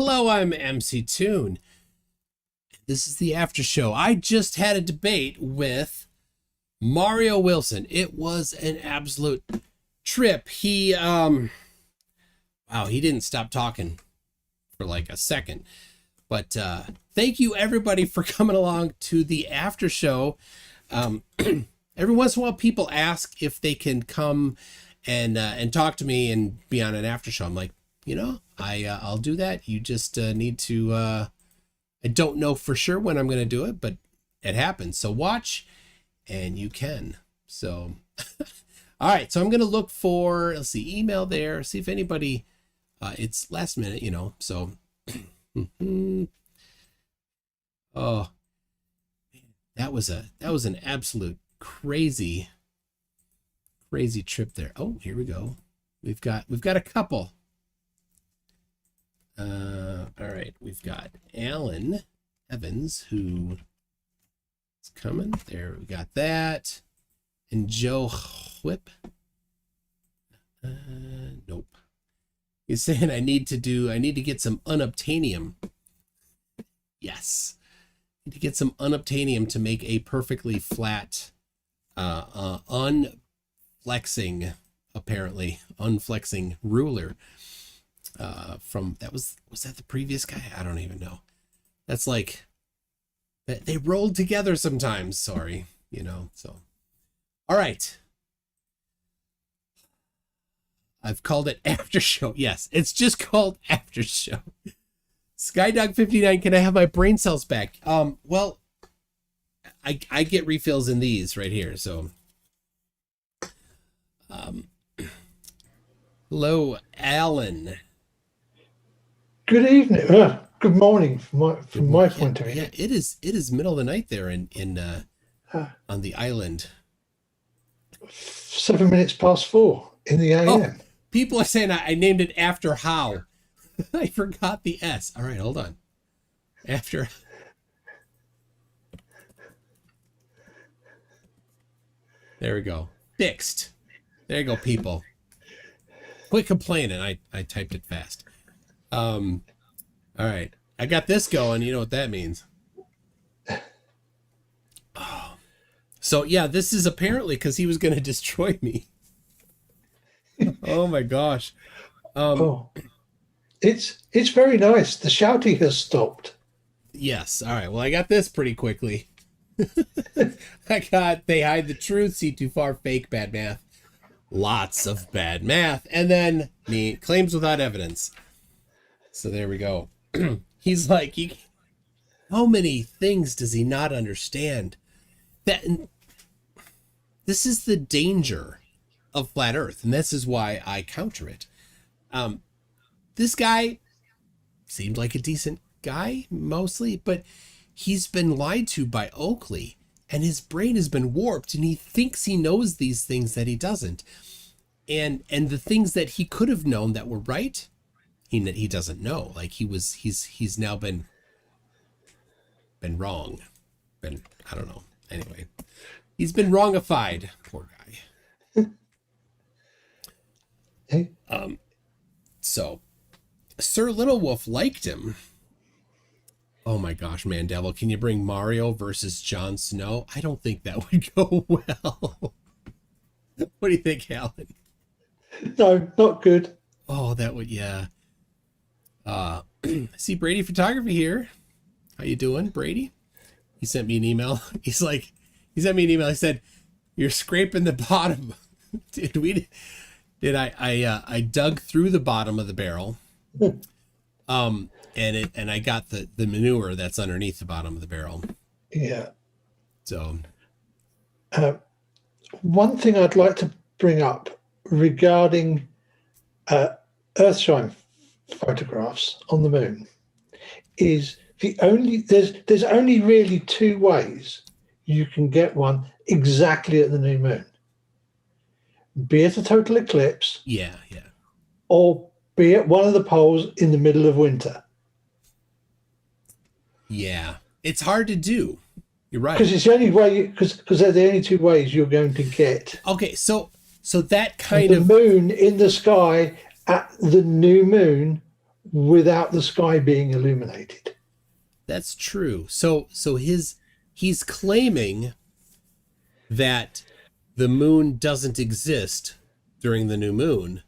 Hello, I'm MC Toon. This is the after show. I just had a debate with Mario Wilson. It was an absolute trip. Wow, he didn't stop talking for like a second. But thank you everybody for coming along to the after show. Every once in a while people ask if they can come and talk to me and be on an after show. I'm like, I'll do that. You just need to, I don't know for sure when I'm going to do it, but it happens. So watch and you can. So, all right. So I'm going to look for, let's see, email there, see if anybody, it's last minute, so, oh, that was an absolute crazy trip there. Oh, here we go. We've got a couple. All right, we've got Alan Evans who is coming. There, we got that. And Joe Whip. Nope. He's saying I need to get some unobtainium. Yes. I need to get some unobtainium to make a perfectly flat, unflexing ruler. From was that the previous guy? I don't even know. That's like they rolled together sometimes. Sorry, so all right. I've called it after show. Yes, it's just called after show. Skydog59, can I have my brain cells back? Well, I get refills in these right here, so hello, Alan. Good evening. Good morning from my point of view. Yeah, it is middle of the night there in on the island. 7 minutes past 4 in the AM. Oh, people are saying I named it Afterhow. I forgot the S. All right, hold on. After. There we go. Fixed. There you go, people. Quit complaining. I typed it fast. All right. I got this going. You know what that means. Oh. So yeah, this is apparently because he was going to destroy me. Oh my gosh. It's very nice. The shouting has stopped. Yes. All right. Well, I got this pretty quickly. They hide the truth, see too far, fake, bad math. Lots of bad math. And then me claims without evidence. So there we go. He's like, how many things does he not understand? This is the danger of flat Earth, and this is why I counter it. This guy seemed like a decent guy mostly, but he's been lied to by Oakley, and his brain has been warped, and he thinks he knows these things that he doesn't. And the things that he could have known that were right, he doesn't know. Like he's now been wrong. I don't know. Anyway, he's been wrongified. Poor guy. Hey. So Sir Little Wolf liked him. Oh my gosh, man, Devil, can you bring Mario versus Jon Snow? I don't think that would go well. What do you think, Alan? No, not good. Oh, that would, yeah. See Brady Photography here. How you doing, Brady? He sent me an email. He sent me an email. He said, "You're scraping the bottom." I dug through the bottom of the barrel. And I got the manure that's underneath the bottom of the barrel. Yeah. So one thing I'd like to bring up regarding Earthshine photographs on the moon is there's only really two ways you can get one exactly at the new moon. Be it a total eclipse. Yeah. Or be it one of the poles in the middle of winter. Yeah. It's hard to do. You're right. Because it's the only way, because they're the only two ways you're going to get. Okay, so that kind the of moon in the sky at the new moon without the sky being illuminated. That's true. So he's claiming that the moon doesn't exist during the new moon,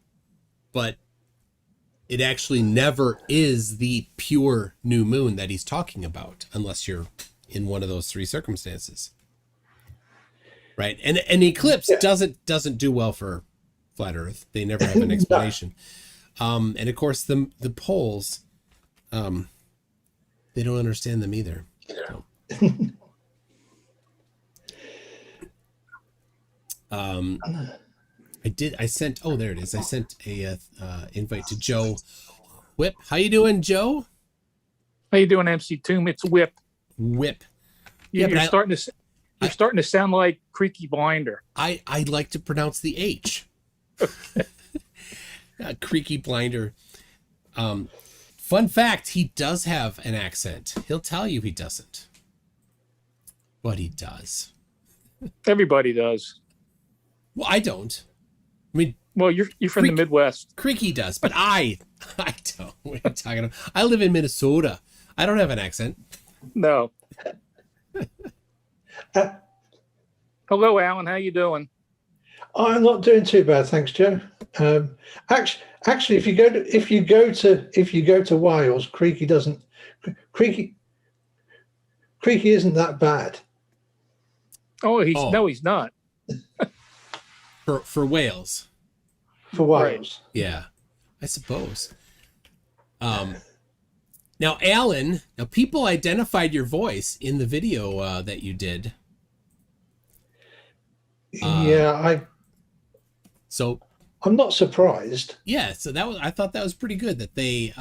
but it actually never is the pure new moon that he's talking about, unless you're in one of those three circumstances. Right. And an eclipse doesn't do well for flat Earth. They never have an explanation. And of course the poles, they don't understand them either. So. I sent a invite to Joe Whip. How you doing, Joe? How you doing, MC Toom? It's Whip. Whip. You're starting to sound like Creaky Blinder. I like to pronounce the H. Creaky Blinder. Fun fact, he does have an accent. He'll tell you he doesn't. But he does. Everybody does. Well, I don't. I mean, well, you're from the Midwest. Creaky does, but I don't. What are you talking about? I live in Minnesota. I don't have an accent. No. Hello, Alan. How you doing? I'm not doing too bad, thanks, Joe. Actually, if you go to Wales, Creaky isn't that bad. Oh, he's not. For Wales. For Wales. Right. Yeah, I suppose. Now, Alan, people identified your voice in the video that you did. So I'm not surprised. Yeah, so I thought that was pretty good that they.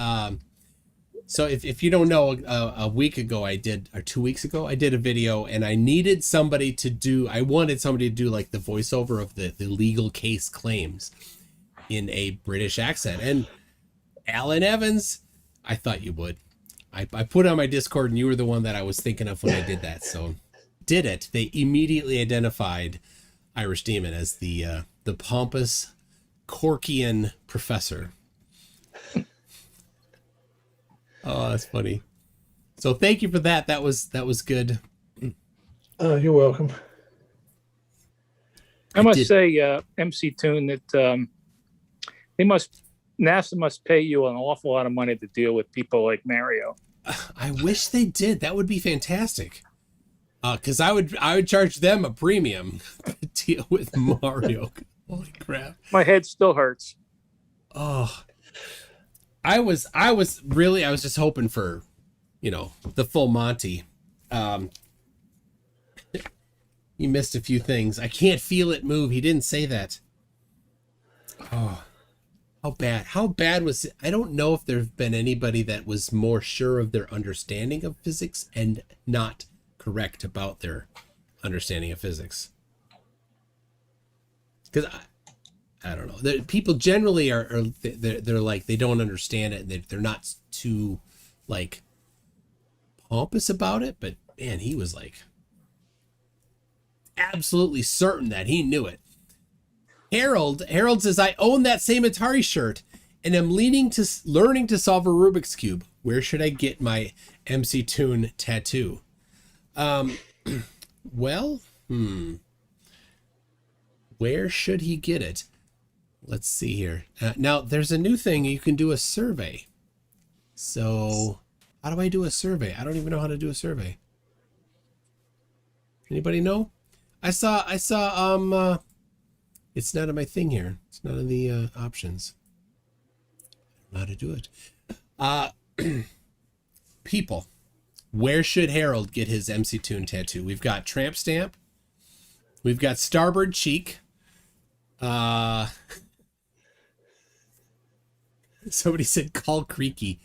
So if you don't know, a week ago or 2 weeks ago, I did a video and I wanted somebody to do like the voiceover of the legal case claims in a British accent. And Alan Evans, I thought you would. I put it on my Discord and you were the one that I was thinking of when I did that. So did it. They immediately identified Irish Demon as the pompous Corkian professor. Oh, that's funny. So thank you for that. That was good. Oh, you're welcome. I must say, MC Toon, that NASA must pay you an awful lot of money to deal with people like Mario. I wish they did. That would be fantastic. Because I would charge them a premium to deal with Mario. Holy crap! My head still hurts. Oh, I was just hoping for, the full Monty. He missed a few things. I can't feel it move. He didn't say that. Oh, how bad? How bad was it? I don't know if there's been anybody that was more sure of their understanding of physics and not correct about their understanding of physics. Because I don't know. People generally they're like, they don't understand it. And they're not too like pompous about it. But man, he was like absolutely certain that he knew it. Harold says, I own that same Atari shirt and am learning to solve a Rubik's Cube. Where should I get my MC Toon tattoo? Well, where should he get it? Let's see here. Now, there's a new thing. You can do a survey. So, how do I do a survey? I don't even know how to do a survey. Anybody know? I saw, it's not on my thing here. It's not in the options. I don't know how to do it. People, where should Harold get his MC Toon tattoo? We've got Tramp Stamp. We've got Starboard Cheek. Somebody said call Creaky.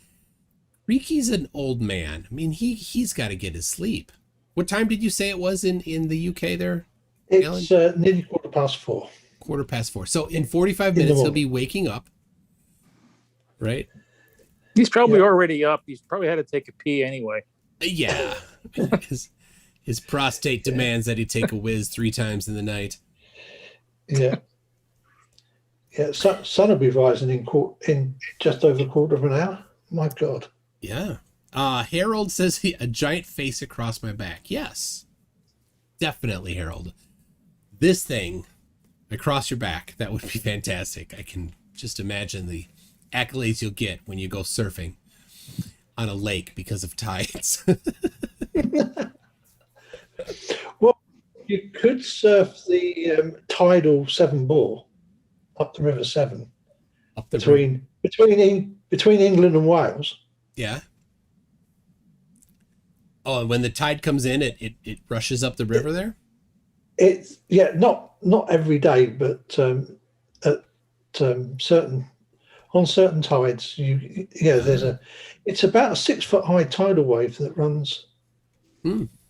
Creaky's an old man. I mean, he's got to get his sleep. What time did you say it was in the UK there, Alan? It's nearly 4:15. 4:15. So in 45 minutes, he'll be waking up, right? He's probably already up. He's probably had to take a pee anyway. Yeah. His prostate demands that he take a whiz 3 times in the night. Yeah. Yeah, sun will be rising in just over a quarter of an hour. My God. Yeah. Harold says a giant face across my back. Yes, definitely, Harold. This thing across your back, that would be fantastic. I can just imagine the accolades you'll get when you go surfing on a lake because of tides. Well, you could surf the tidal Seven Bore up the River Severn Up the river. between England and Wales. Yeah. Oh, and when the tide comes in, it rushes up the river there? It's not every day, but at certain tides, it's about a 6 foot high tidal wave that runs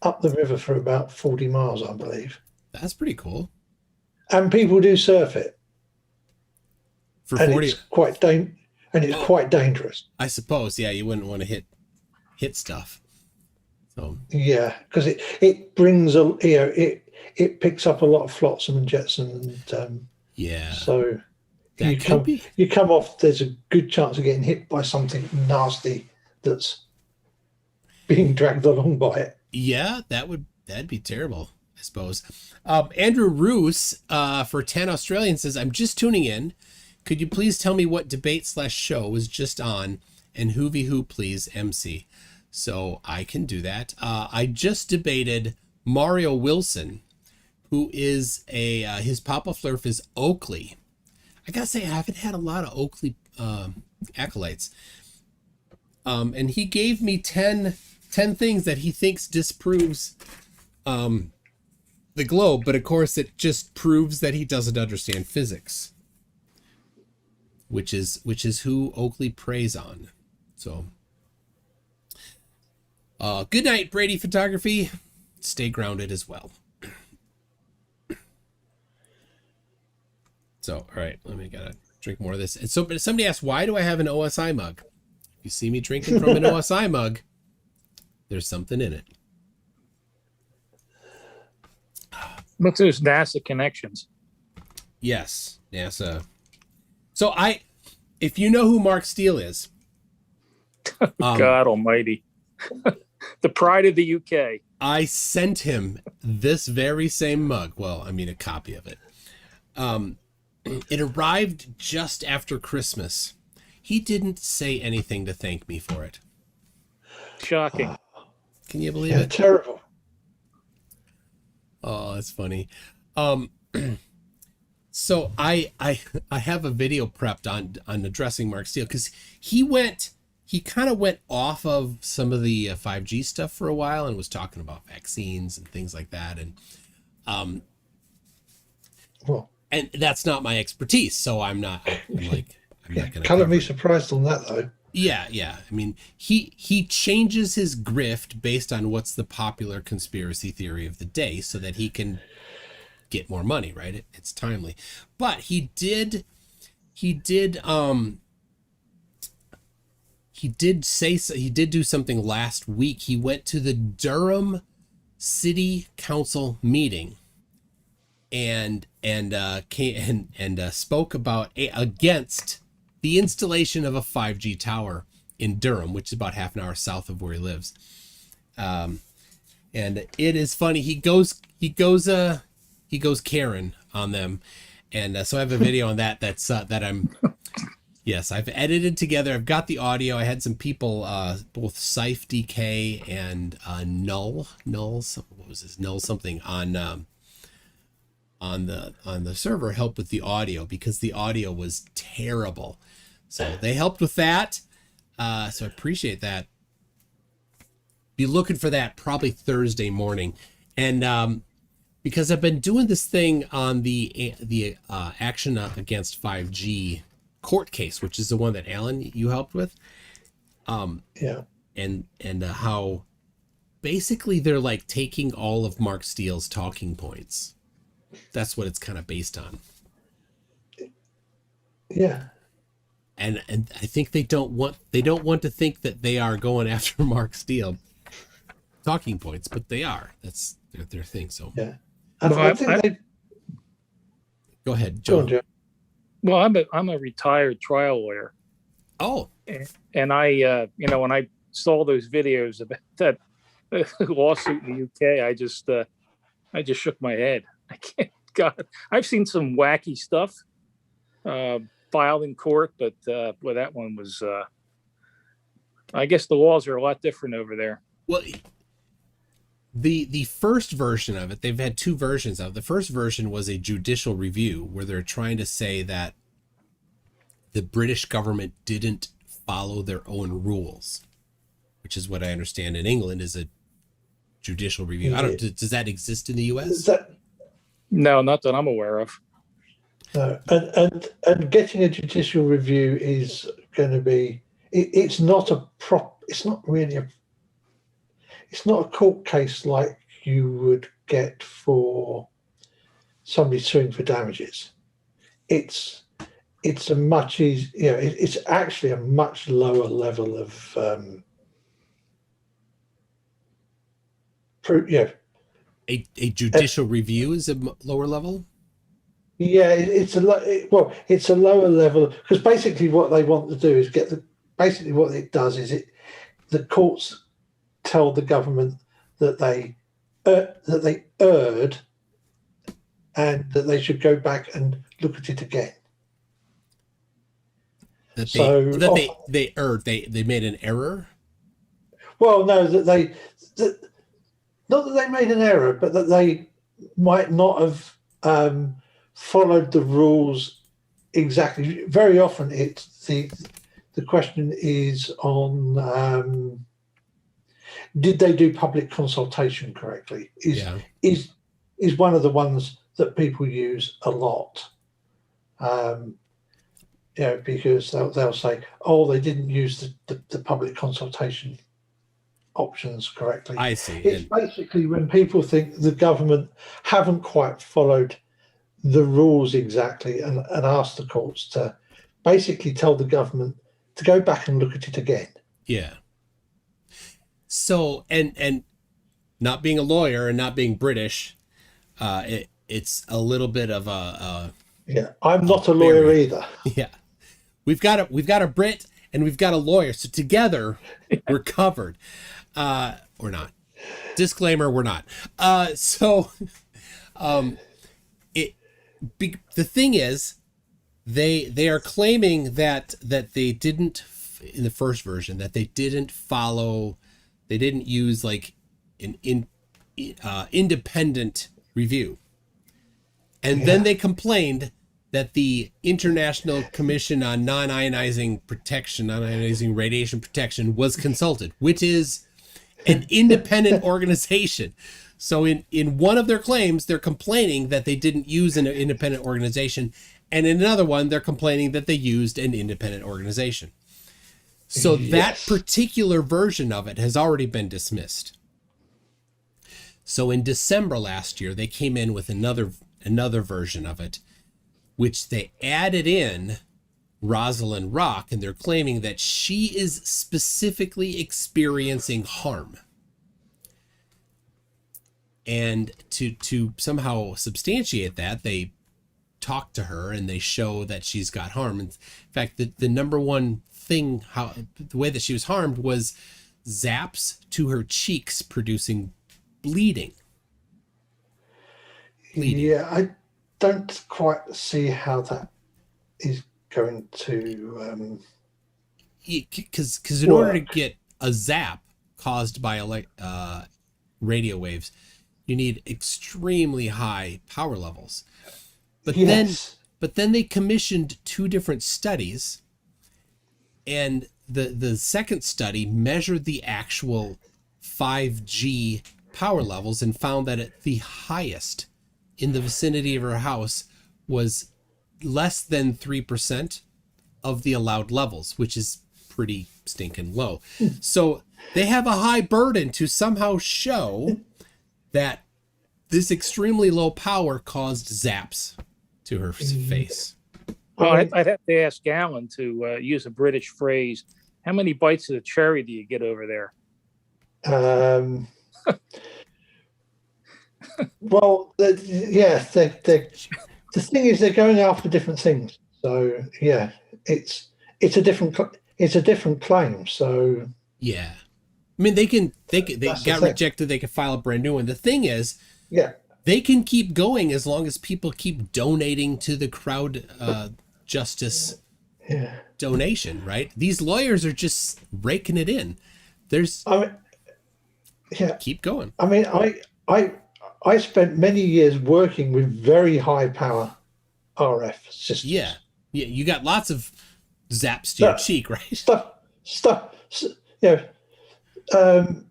up the river for about 40 miles, I believe. That's pretty cool. And people do surf it. For And 40, it's quite dangerous. I suppose. Yeah, you wouldn't want to hit stuff. So Yeah, because it brings it picks up a lot of flotsam and jetsam, and yeah. so That you come off. There's a good chance of getting hit by something nasty that's being dragged along by it. Yeah, that'd be terrible, I suppose. Andrew Roos for 10 Australian says, I'm just tuning in. Could you please tell me what debate/show was just on, and who please MC? So I can do that. I just debated Mario Wilson, who is his Papa Flurf is Oakley. I gotta say, I haven't had a lot of Oakley acolytes. And he gave me 10 things that he thinks disproves the globe, but of course it just proves that he doesn't understand physics, which is who Oakley preys on. So good night, Brady Photography. Stay grounded as well. So, all right, gotta drink more of this. And so, but somebody asked, why do I have an OSI mug? If you see me drinking from an OSI mug, there's something in it. Look, there's NASA connections. Yes, NASA. So if you know who Mark Steele is, God Almighty, the pride of the UK. I sent him this very same mug. Well, I mean, a copy of it. It arrived just after Christmas. He didn't say anything to thank me for it. Shocking. Can you believe it? Terrible. Oh, that's funny. So I have a video prepped on addressing Mark Steele, because he kind of went off of some of the 5G stuff for a while and was talking about vaccines and things like that. And and that's not my expertise, so I'm not going to. Can't be surprised on that though. Yeah. I mean, he changes his grift based on what's the popular conspiracy theory of the day, so that he can get more money, right? It's timely. But he did do something last week. He went to the Durham City Council meeting and spoke about against the installation of a 5G tower in Durham, which is about half an hour south of where he lives. And it is funny. He goes Karen on them. And so I have a video on that. I've edited together. I've got the audio. I had some people, both Scythe DK and Null something on the server help with the audio, because the audio was terrible. So they helped with that. So I appreciate that. Be looking for that probably Thursday morning. And because I've been doing this thing on the action against 5G court case, which is the one that Alan, you helped with. Yeah. And how basically they're like taking all of Mark Steele's talking points. That's what it's kind of based on. Yeah. And I think they don't want to think that they are going after Mark Steele talking points, but they are. That's their thing. So yeah. And I think go ahead, John. Go on, Joe. Well, I'm a retired trial lawyer, Oh, And I, when I saw those videos about that lawsuit in the UK, I just shook my head. I can't. God, I've seen some wacky stuff filed in court, but well, that one was. I guess the laws are a lot different over there. well, the first version of it, they've had two versions of it. The first version was a judicial review where they're trying to say that the British government didn't follow their own rules, which is what I understand in England is a judicial review. I don't. Does that exist in the U.S.? No, not that I'm aware of. No, and getting a judicial review is going to be. It's not a prop. It's not really a. It's not a court case like you would get for somebody suing for damages. It's a much easy. It's actually a much lower level of. A judicial review is a lower level. Yeah, it's a lower level because basically what they want to do is basically what it does is the courts tell the government that they erred and that they should go back and look at it again. They erred. They made an error. Well, no, not that they made an error, but that they might not have followed the rules exactly. Very often, it's the question is on did they do public consultation correctly? Is one of the ones that people use a lot. Because they'll say, oh, they didn't use the public consultation options correctly. I see. It's basically when people think the government haven't quite followed the rules exactly and ask the courts to basically tell the government to go back and look at it again. Yeah. So, and not being a lawyer and not being British, it's a little bit of a yeah. I'm not a lawyer either. Yeah. We've got a Brit and we've got a lawyer. So together we're covered. Or not. Disclaimer, we're not. The thing is, they are claiming that they didn't, in the first version, that they didn't use like an independent review. And then they complained that the International Commission on Non-Ionizing Radiation Protection was consulted, which is an independent organization. So in one of their claims, they're complaining that they didn't use an independent organization. And in another one, they're complaining that they used an independent organization. So that particular version of it has already been dismissed. So in December last year, they came in with another version of it, which they added in Rosalind Rock, and they're claiming that she is specifically experiencing harm. And to somehow substantiate that, they talk to her and they show that she's got harm. In fact, the number one thing, the way that she was harmed was zaps to her cheeks producing bleeding. Yeah, I don't quite see how that is going to because in order to get a zap caused by radio waves, you need extremely high power levels. But then they commissioned two different studies, and the second study measured the actual 5G power levels and found that at the highest in the vicinity of her house was less than 3% of the allowed levels, which is pretty stinking low. So they have a high burden to somehow show that this extremely low power caused zaps to her face. Well, I'd have to ask Alan to use a British phrase. How many bites of the cherry do you get over there? Well, the thing is they're going after different things. So yeah, it's a different it's a different claim. So Yeah. I mean, they That's the got thing. rejected. They could file a brand new one. The thing is, yeah, they can keep going as long as people keep donating to the crowd justice yeah. donation, right? These lawyers are just raking it in. There's I mean, yeah. keep going. I mean, I spent many years working with very high power RF systems. Yeah. Yeah, you got lots of zaps to your Stuff, cheek, right? stuff. You know,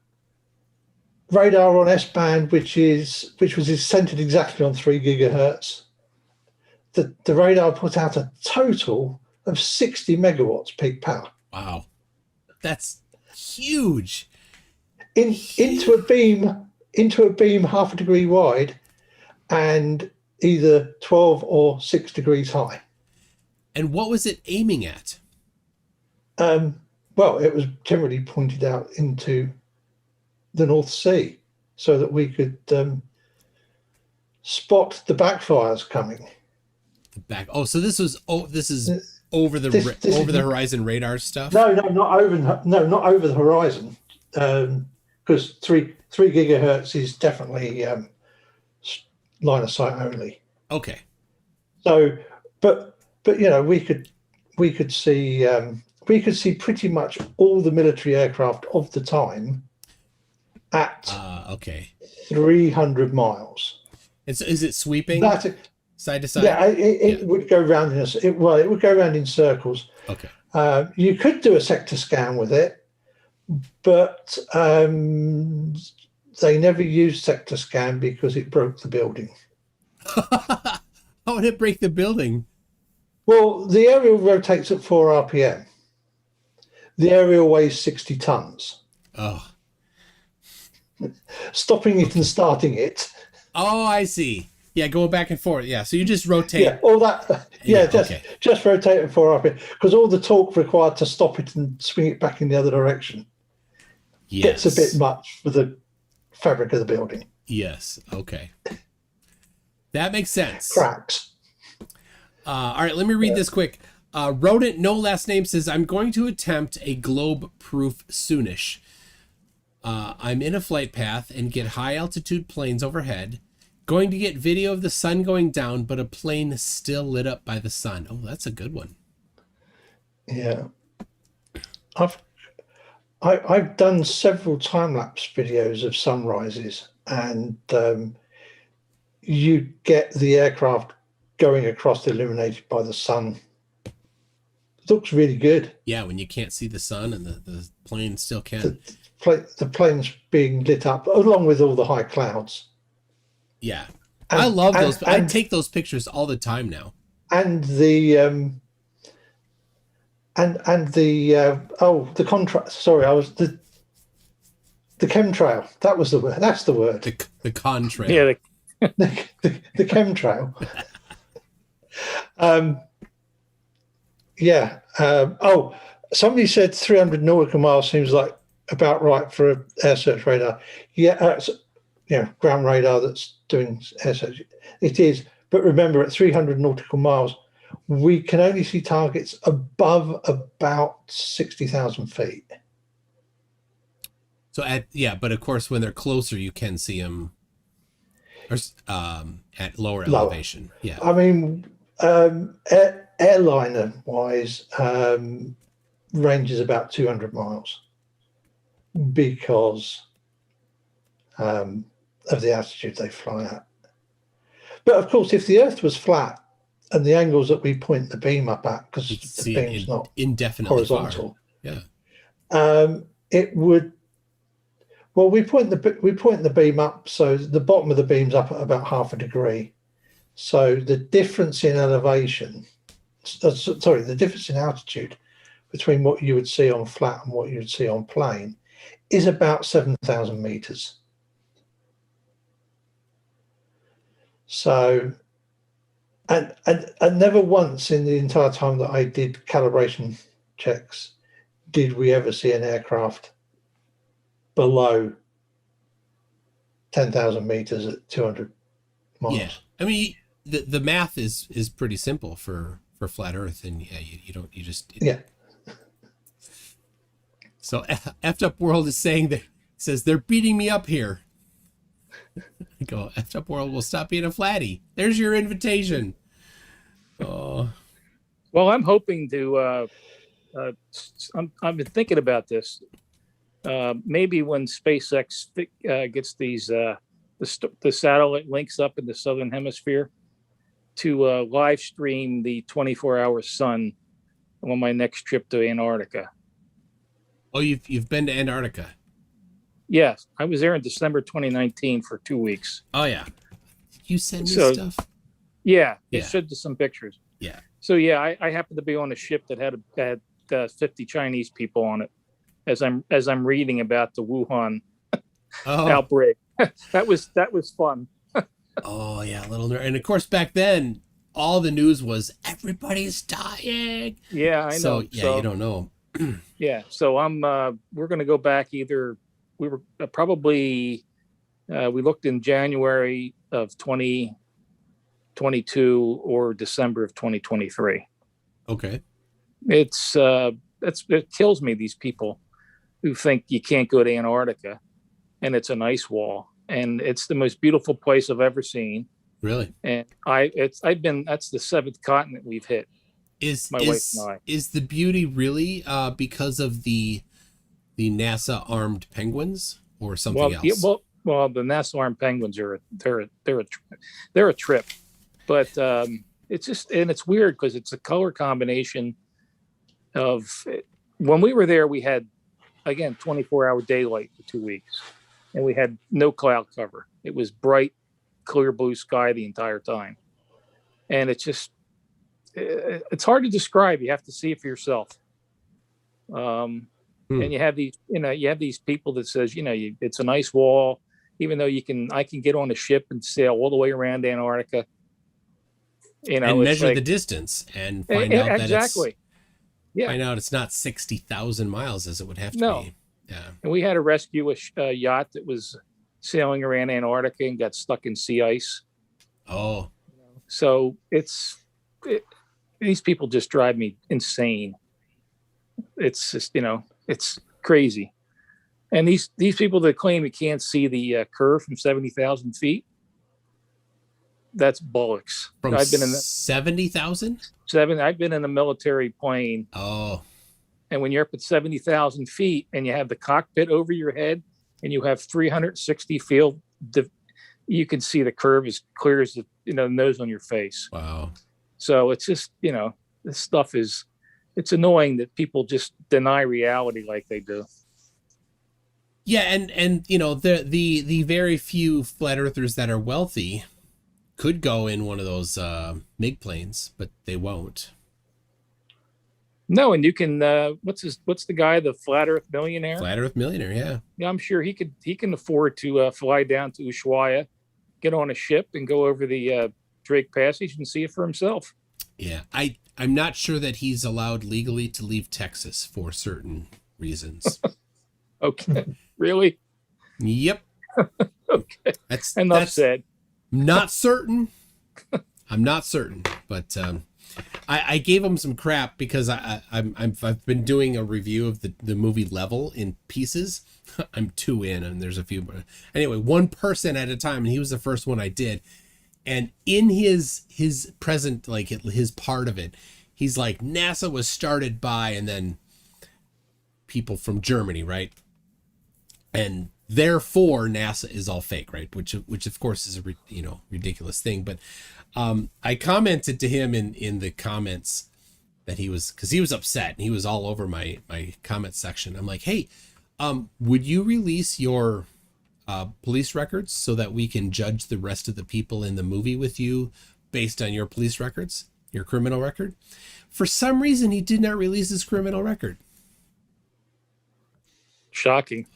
radar on S-band, which was centered exactly on 3 gigahertz. The radar put out a total of 60 megawatts peak power. Wow. That's huge. Into a beam half a degree wide and either 12 or 6 degrees high. And what was it aiming at? Well, it was generally pointed out into the North Sea so that we could spot the backfires coming. The back. Oh, so this is over the This over is- the horizon radar stuff. No, not over the horizon, because 3 gigahertz is definitely line of sight only. Okay. So, but you know, we could see pretty much all the military aircraft of the time at Okay. 300 miles. And so is it sweeping That, side to side? yeah, it would go round it would go around in circles. Okay. You could do a sector scan with it, but they never used sector scan because it broke the building. How would it break the building? Well, the aerial rotates at 4 RPM. The aerial weighs 60 tons. Oh. Stopping it and starting it. Oh, I see. Yeah, going back and forth. Yeah, so you just rotate. Yeah, all that. Yeah, okay. just rotate at 4 RPM because all the torque required to stop it and swing it back in the other direction Yes. gets a bit much for the fabric of the building. Yes. Okay. That makes sense. Cracks. All right, let me read this quick. Rodent, no last name, says, I'm going to attempt a globe-proof soonish. I'm in a flight path and get high-altitude planes overhead. Going to get video of the sun going down, but a plane still lit up by the sun. Oh, that's a good one. Yeah, I've done several time-lapse videos of sunrises, and you get the aircraft going across illuminated by the sun. It looks really good. Yeah, when you can't see the sun and the plane still can. The plane's being lit up along with all the high clouds. Yeah. And- I love those. I and- take those pictures all the time now. And the the contrast. Sorry, the chemtrail. That was the word. That's the word. The contrail. Yeah, The chemtrail. Somebody said 300 nautical miles seems like about right for an air search radar. Yeah, ground radar that's doing air search. It is, but remember, at 300 nautical miles, we can only see targets above about 60,000 feet. So but of course, when they're closer, you can see them at lower elevation. Yeah. I mean, airliner wise, range is about 200 miles because of the altitude they fly at. But of course, if the Earth was flat and the angles that we point the beam up at, because You can the see it beam's not indefinitely horizontal, far. Yeah. it would. Well, we point the beam up, so the bottom of the beam's up at about half a degree. So the difference in elevation, the difference in altitude between what you would see on flat and what you would see on plane is about 7,000 meters. So, and never once in the entire time that I did calibration checks did we ever see an aircraft below 10,000 meters at 200 miles. Yeah. I mean, the math is pretty simple for flat Earth, and yeah, you don't. So Effed Up World is saying that, says they're beating me up here. I go, Effed Up World will stop being a flatty. There's your invitation. Oh, Well, I'm hoping to. I've been thinking about this. Maybe when SpaceX gets these the satellite links up in the southern hemisphere, to live stream the 24-hour sun on my next trip to Antarctica. oh, you've been to Antarctica? Yes, I was there in December 2019 for 2 weeks. Oh yeah, you send me stuff. Yeah, Yeah. it showed some pictures. Yeah. So yeah, I happened to be on a ship that had 50 Chinese people on it. As I'm reading about the Wuhan outbreak, that was fun. Oh yeah, a little nerd. And of course, back then, all the news was everybody's dying. Yeah, I know. So yeah, you don't know. Yeah, so we're going to go back either. We were probably we looked in January of 2022 or December of 2023. Okay. It kills me, these people who think you can't go to Antarctica and it's an ice wall and it's the most beautiful place I've ever seen. Really? And that's the 7th continent we've hit. My wife and I. Is the beauty really because of the NASA armed penguins or something else? Yeah, well, the NASA armed penguins are they're a trip, but it's just, and it's weird because it's a color combination of, when we were there, we had, again, 24-hour daylight for 2 weeks, and we had no cloud cover. It was bright, clear blue sky the entire time, and it's just, it's hard to describe. You have to see it for yourself. And you have these people that says, it's an ice wall, even though I can get on a ship and sail all the way around Antarctica. And measure the distance and find out that exactly. Find out it's not 60,000 miles as it would have to be. Yeah. And we had to rescue a yacht that was sailing around Antarctica and got stuck in sea ice. Oh. So these people just drive me insane. It's just, it's crazy. And these people that claim you can't see the curve from 70,000 feet, that's bollocks. I've been in 70,000? I've been in a military plane. Oh. And when you're up at 70,000 feet and you have the cockpit over your head and you have 360 field, you can see the curve as clear as the nose on your face. Wow. So it's just, this stuff it's annoying that people just deny reality like they do. Yeah, and the very few flat earthers that are wealthy could go in one of those MiG planes, but they won't. No, and you can what's the guy, the flat earth millionaire? Flat earth millionaire, yeah. Yeah, I'm sure he can afford to fly down to Ushuaia, get on a ship and go over the Drake Passage and see it for himself. Yeah, I'm not sure that he's allowed legally to leave Texas for certain reasons. Okay. Really? Yep. Okay. That's said. Not certain. I'm not certain, but I gave him some crap because I've been doing a review of the movie Level in pieces. I'm 2 in, and there's a few, but anyway, one person at a time, and he was the first one I did. And in his present, like his part of it, he's like, NASA was started by, and then people from Germany, right? And therefore NASA is all fake, right? Which of course is a ridiculous thing. But I commented to him in the comments that because he was upset and he was all over my comment section. I'm like, hey, would you release your police records so that we can judge the rest of the people in the movie with you based on your police records, your criminal record? For some reason, he did not release his criminal record. Shocking.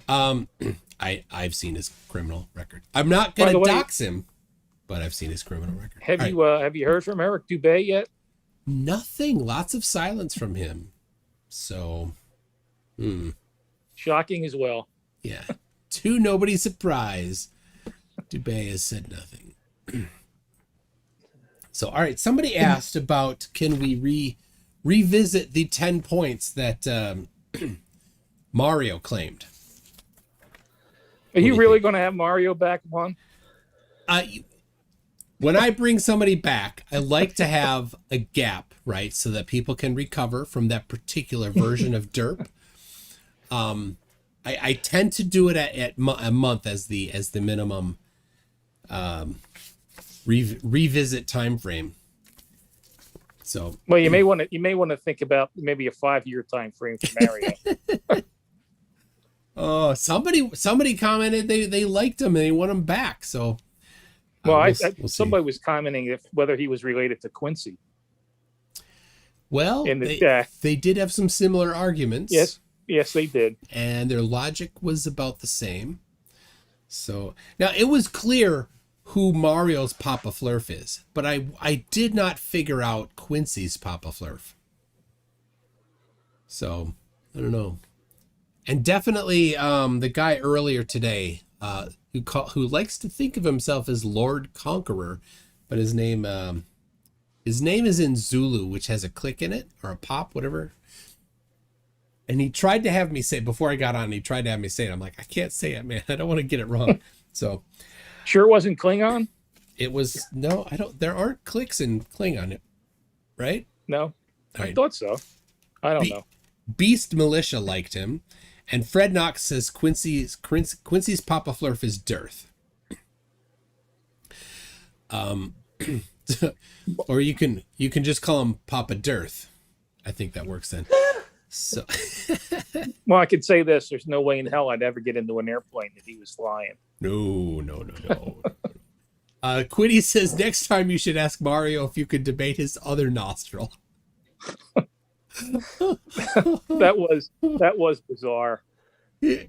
I've seen his criminal record. I'm not going to dox him, but I've seen his criminal record. Have you heard from Eric Dubé yet? Nothing. Lots of silence from him. So, shocking as well. Yeah. To nobody's surprise, Dubé has said nothing. So, all right. Somebody asked about, can we revisit the 10 points that Mario claimed. Are you do you really think? going to have Mario back on? When I bring somebody back, I like to have a gap, right, so that people can recover from that particular version of derp. I tend to do it at a month as the minimum revisit time frame. So, Well, you may want to think about maybe a 5-year time frame for Mario. oh, somebody commented they liked him and they want him back. So, Well, we'll see. somebody was commenting whether he was related to Quincy. Well, in the chat. They did have some similar arguments. Yes, they did. And their logic was about the same. So now it was clear who Mario's Papa Flurf is, but I did not figure out Quincy's Papa Flurf. So I don't know. And definitely the guy earlier today who likes to think of himself as Lord Conqueror, but his name is in Zulu, which has a click in it or a pop, whatever. And he tried to have me say, before I got on, he tried to have me say it. I'm like, I can't say it, man. I don't want to get it wrong. So sure it wasn't Klingon? It was, no, there aren't clicks in Klingon, right? No, Right. I thought so. I don't know. Beast Militia liked him. And Fred Knox says Quincy's Papa Flurf is Dearth. Or you can just call him Papa Dearth. I think that works then. So Well, I could say this: there's no way in hell I'd ever get into an airplane that he was flying. No. Quiddy says next time you should ask Mario if you could debate his other nostril. That was bizarre.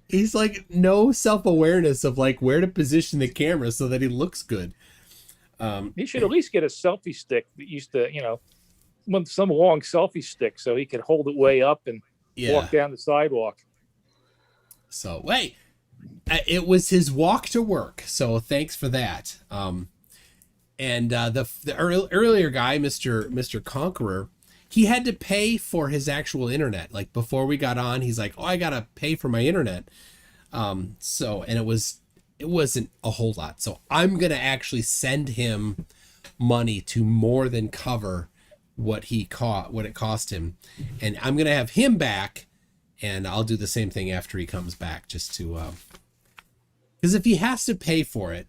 He's like no self-awareness of like where to position the camera so that he looks good. He should at least get a selfie stick that used to, some long selfie stick so he could hold it way up and walk down the sidewalk. So wait, it was his walk to work. So thanks for that. And the earlier guy, Mr. Conqueror, he had to pay for his actual internet. Like before we got on, he's like, "Oh, I gotta pay for my internet." And it wasn't a whole lot. So I'm gonna actually send him money to more than cover what it cost him, and I'm gonna have him back, and I'll do the same thing after he comes back, just to because if he has to pay for it,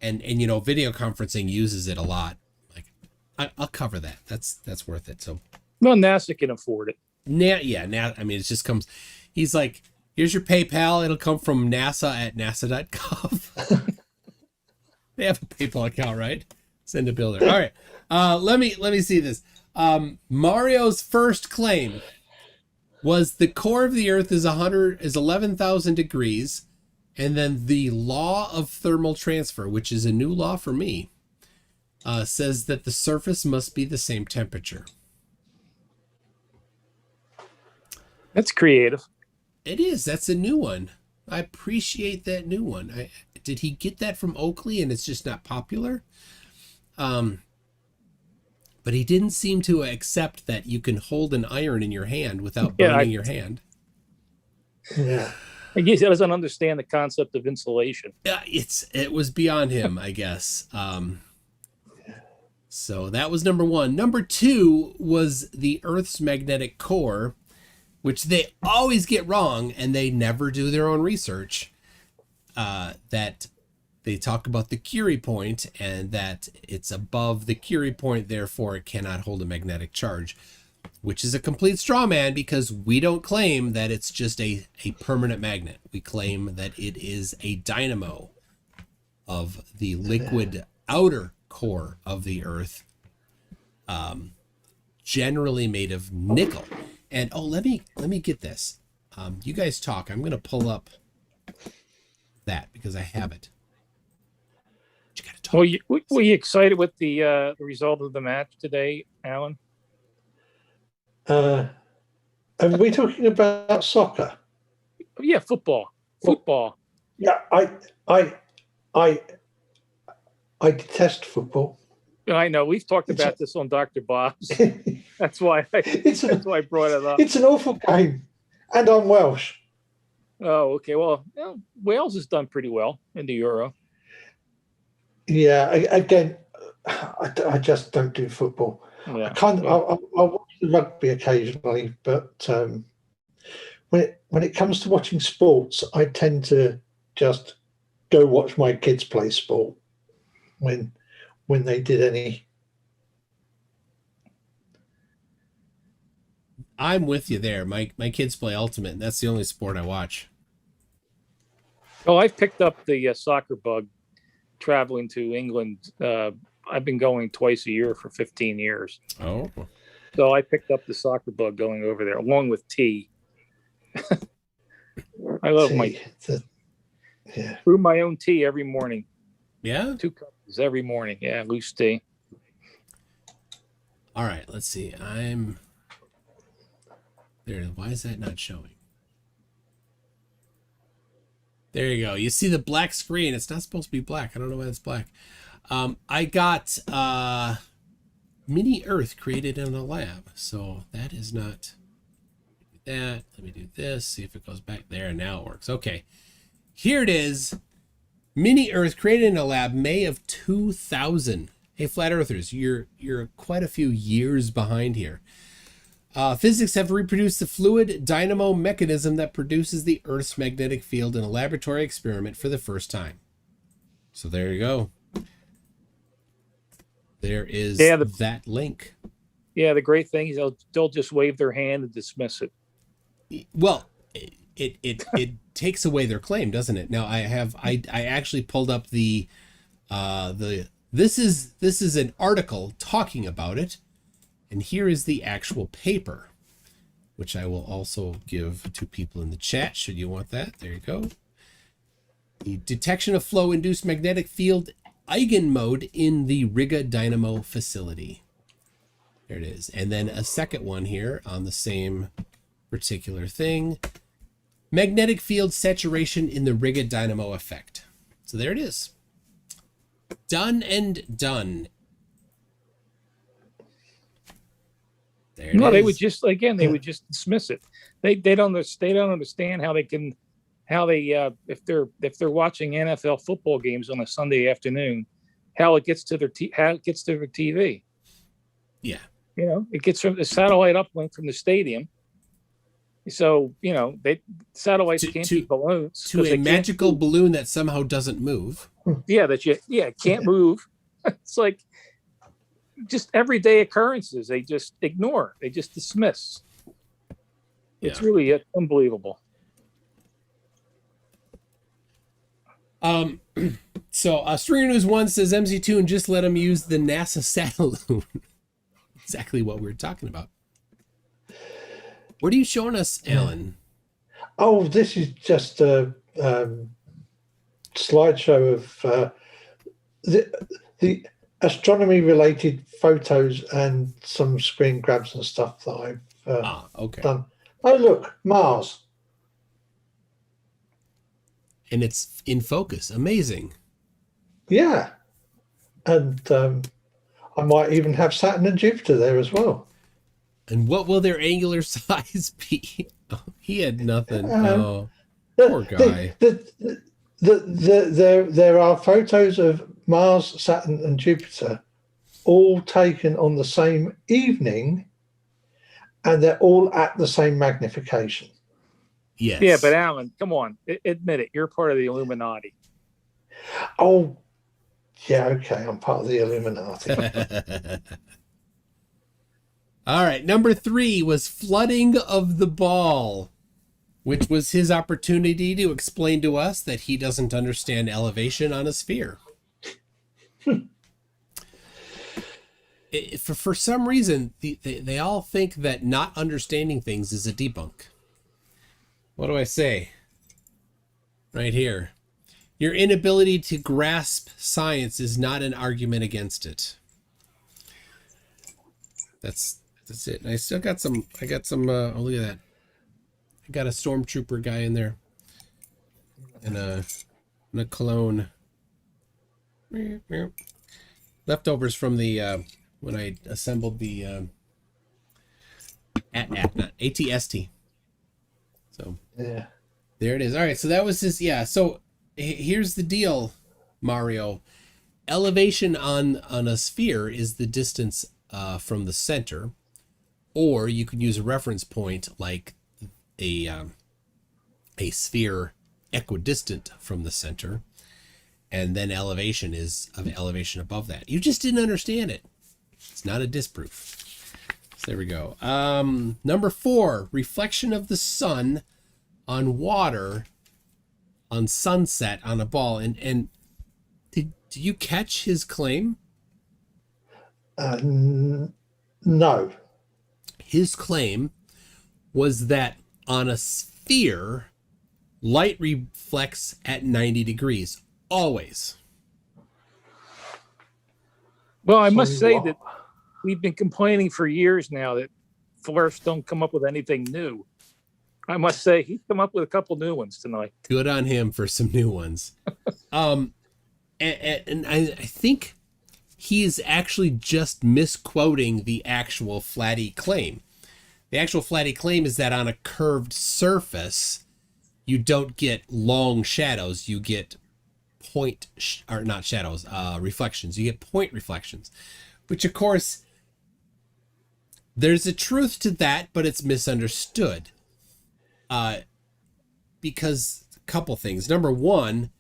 and video conferencing uses it a lot, like I'll cover that. That's worth it. So Well, NASA can afford it. now I mean it just comes. He's like, here's your PayPal. It'll come from NASA at nasa.gov. They have a PayPal account, right? Send a bill there. All right. Let me see this. Mario's first claim was the core of the Earth is 11,000 degrees, and then the law of thermal transfer, which is a new law for me, says that the surface must be the same temperature. That's creative. It is. That's a new one. I appreciate that new one. Did he get that from Oakley and it's just not popular? But he didn't seem to accept that you can hold an iron in your hand without burning your hand. Yeah. I guess he doesn't understand the concept of insulation. It was beyond him, I guess. So that was number one. Number two was the Earth's magnetic core, which they always get wrong, and they never do their own research. That they talk about the Curie point, and that it's above the Curie point, therefore it cannot hold a magnetic charge, which is a complete straw man, because we don't claim that it's just a permanent magnet. We claim that it is a dynamo of the liquid outer core of the Earth, generally made of nickel. And let me get this. You guys talk. I'm going to pull up that because I have it. You got to talk. Were you excited with the result of the match today, Alan? Are we talking about soccer? Yeah, football. Yeah, I detest football. I know. We've talked about this on Dr. Bob's. That's why I brought it up. It's an awful game, And I'm Welsh. Oh, okay. Well, Wales has done pretty well in the Euro. Yeah, again, I just don't do football. Yeah. I watch the rugby occasionally, but when it comes to watching sports, I tend to just go watch my kids play sport when they did any. I'm with you there. My kids play Ultimate, and that's the only sport I watch. Oh, I've picked up the soccer bug traveling to England. I've been going twice a year for 15 years. Oh. So I picked up the soccer bug going over there along with tea. I love tea. Yeah. Brew my own tea every morning. Yeah? 2 cups every morning. Yeah, loose tea. All right, let's see. There. Why is that not showing? There you go. You see the black screen. It's not supposed to be black. I don't know why it's black. I got mini Earth created in a lab. So that is not that. Let me do this. See if it goes back there. Now it works. Okay. Here it is. Mini Earth created in a lab, May of 2000. Hey, Flat Earthers, you're quite a few years behind here. Physics have reproduced the fluid dynamo mechanism that produces the Earth's magnetic field in a laboratory experiment for the first time. So there you go. There is that link. Yeah, the great thing is they'll just wave their hand and dismiss it. Well, it takes away their claim, doesn't it? Now I actually pulled up this is an article talking about it. And here is the actual paper, which I will also give to people in the chat, should you want that. There you go. The detection of flow-induced magnetic field eigenmode in the Riga Dynamo facility. There it is. And then a second one here on the same particular thing. Magnetic field saturation in the Riga Dynamo effect. So there it is. Done and done. They would just dismiss it. They don't understand how if they're watching NFL football games on a Sunday afternoon, how it gets to their TV. Yeah, it gets from the satellite uplink from the stadium. So satellites can't be balloons to a magical balloon that somehow doesn't move. Yeah, can't move. It's like just everyday occurrences. They just ignore. They just dismiss. It's really unbelievable. So Stringer News 1 says MC2 and just let them use the NASA Satelloon. Exactly what we were talking about. What are you showing us, Alan? Oh, this is just a slideshow of the astronomy-related photos and some screen grabs and stuff that I've done. Oh, look, Mars. And it's in focus. Amazing. Yeah. And I might even have Saturn and Jupiter there as well. And what will their angular size be? Oh, he had nothing. Poor guy. There are photos of Mars, Saturn, and Jupiter all taken on the same evening, and they're all at the same magnification. Yes. Yeah, but Alan, come on, admit it. You're part of the Illuminati. Oh, yeah, okay. I'm part of the Illuminati. All right. Number 3 was flooding of the ball, which was his opportunity to explain to us that he doesn't understand elevation on a sphere. For some reason, they all think that not understanding things is a debunk. What do I say? Right here. Your inability to grasp science is not an argument against it. That's it. And I still got some. I got some. Oh, look at that. I got a stormtrooper guy in there, and a clone. Leftovers from the when I assembled the not ATST. So Yeah. there it is. All right, so that was his. Yeah. So here's the deal, Mario. Elevation on a sphere is the distance from the center, or you could use a reference point like a sphere equidistant from the center, and then elevation is of elevation above that. You just didn't understand it. It's not a disproof. So there we go. Number 4, reflection of the sun on water on sunset on a ball. And did you catch his claim? No. His claim was that on a sphere, light reflects at 90 degrees, always. Well, I must So say what? that we've been complaining for years now that Forrest don't come up with anything new. I must say he's come up with a couple new ones tonight. Good on him for some new ones. And I think he is actually just misquoting the actual Flatty claim. The actual Flatty claim is that on a curved surface, you don't get long shadows. You get reflections. You get point reflections, which of course, there's a truth to that, but it's misunderstood. Because a couple things. Number one,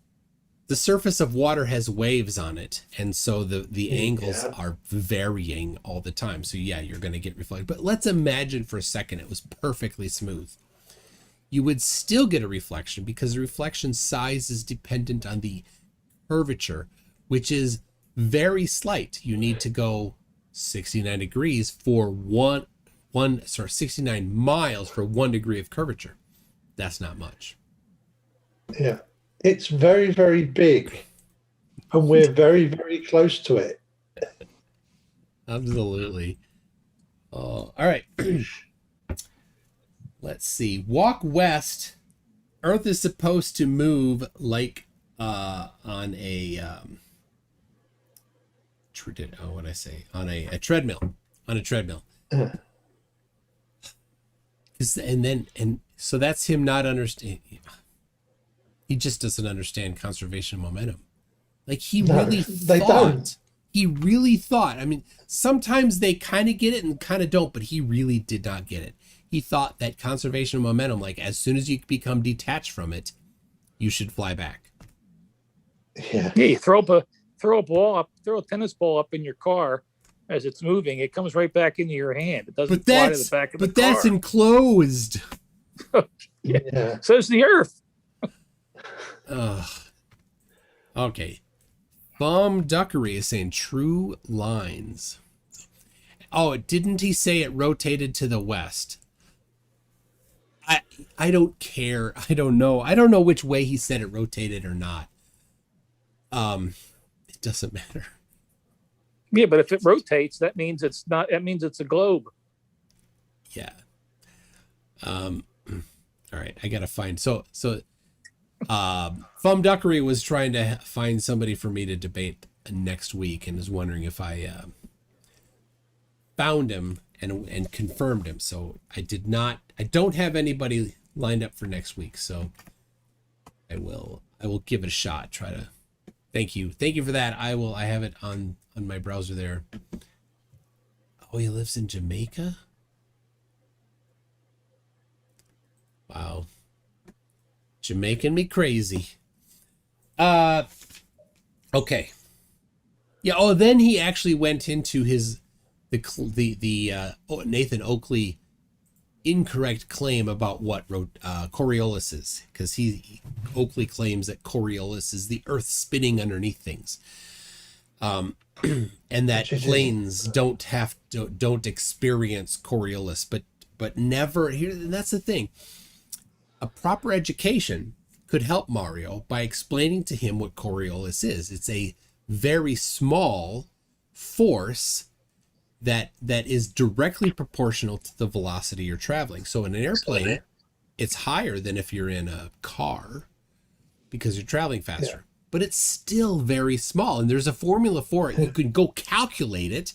the surface of water has waves on it, and so the angles are varying all the time. So yeah, you're going to get reflected. But let's imagine for a second it was perfectly smooth. You would still get a reflection because the reflection size is dependent on the curvature, which is very slight. You need to go 69 degrees for 69 miles for 1 degree of curvature. That's not much. Yeah. It's very, very big. And we're very, very close to it. Absolutely. All right. Let's see. Walk west. Earth is supposed to move like on a on a treadmill. On a treadmill. And so that's him not understanding. He just doesn't understand conservation of momentum. Like he really thought. He really thought. I mean, sometimes they kind of get it and kind of don't, but he really did not get it. He thought that conservation of momentum, like as soon as you become detached from it, you should fly back. Yeah. Yeah, you throw a tennis ball up in your car as it's moving. It comes right back into your hand. It doesn't fly to the back of the car. But that's enclosed. Yeah. So's the Earth. Okay. Bomb Duckery is saying true lines. Oh, didn't he say it rotated to the west? I don't care. I don't know. I don't know which way he said it rotated or not. It doesn't matter. Yeah, but if it rotates, that means it's not. That means it's a globe. Yeah. All right. I gotta find. So Duckery was trying to find somebody for me to debate next week, and was wondering if I found him and confirmed him. So I don't have anybody lined up for next week. So I will give it a shot. Try to. Thank you for that. I have it on my browser there. Oh, he lives in Jamaica? Wow. Jamaican me crazy. Okay. Yeah, oh, then he actually went into the Nathan Oakley incorrect claim about what Coriolis is, because Oakley claims that Coriolis is the Earth spinning underneath things, and that planes don't experience Coriolis, but never here. And that's the thing. A proper education could help Mario by explaining to him what Coriolis is. It's a very small force that is directly proportional to the velocity you're traveling. So in an airplane, it's higher than if you're in a car because you're traveling faster. Yeah. But it's still very small, and there's a formula for it. You can go calculate it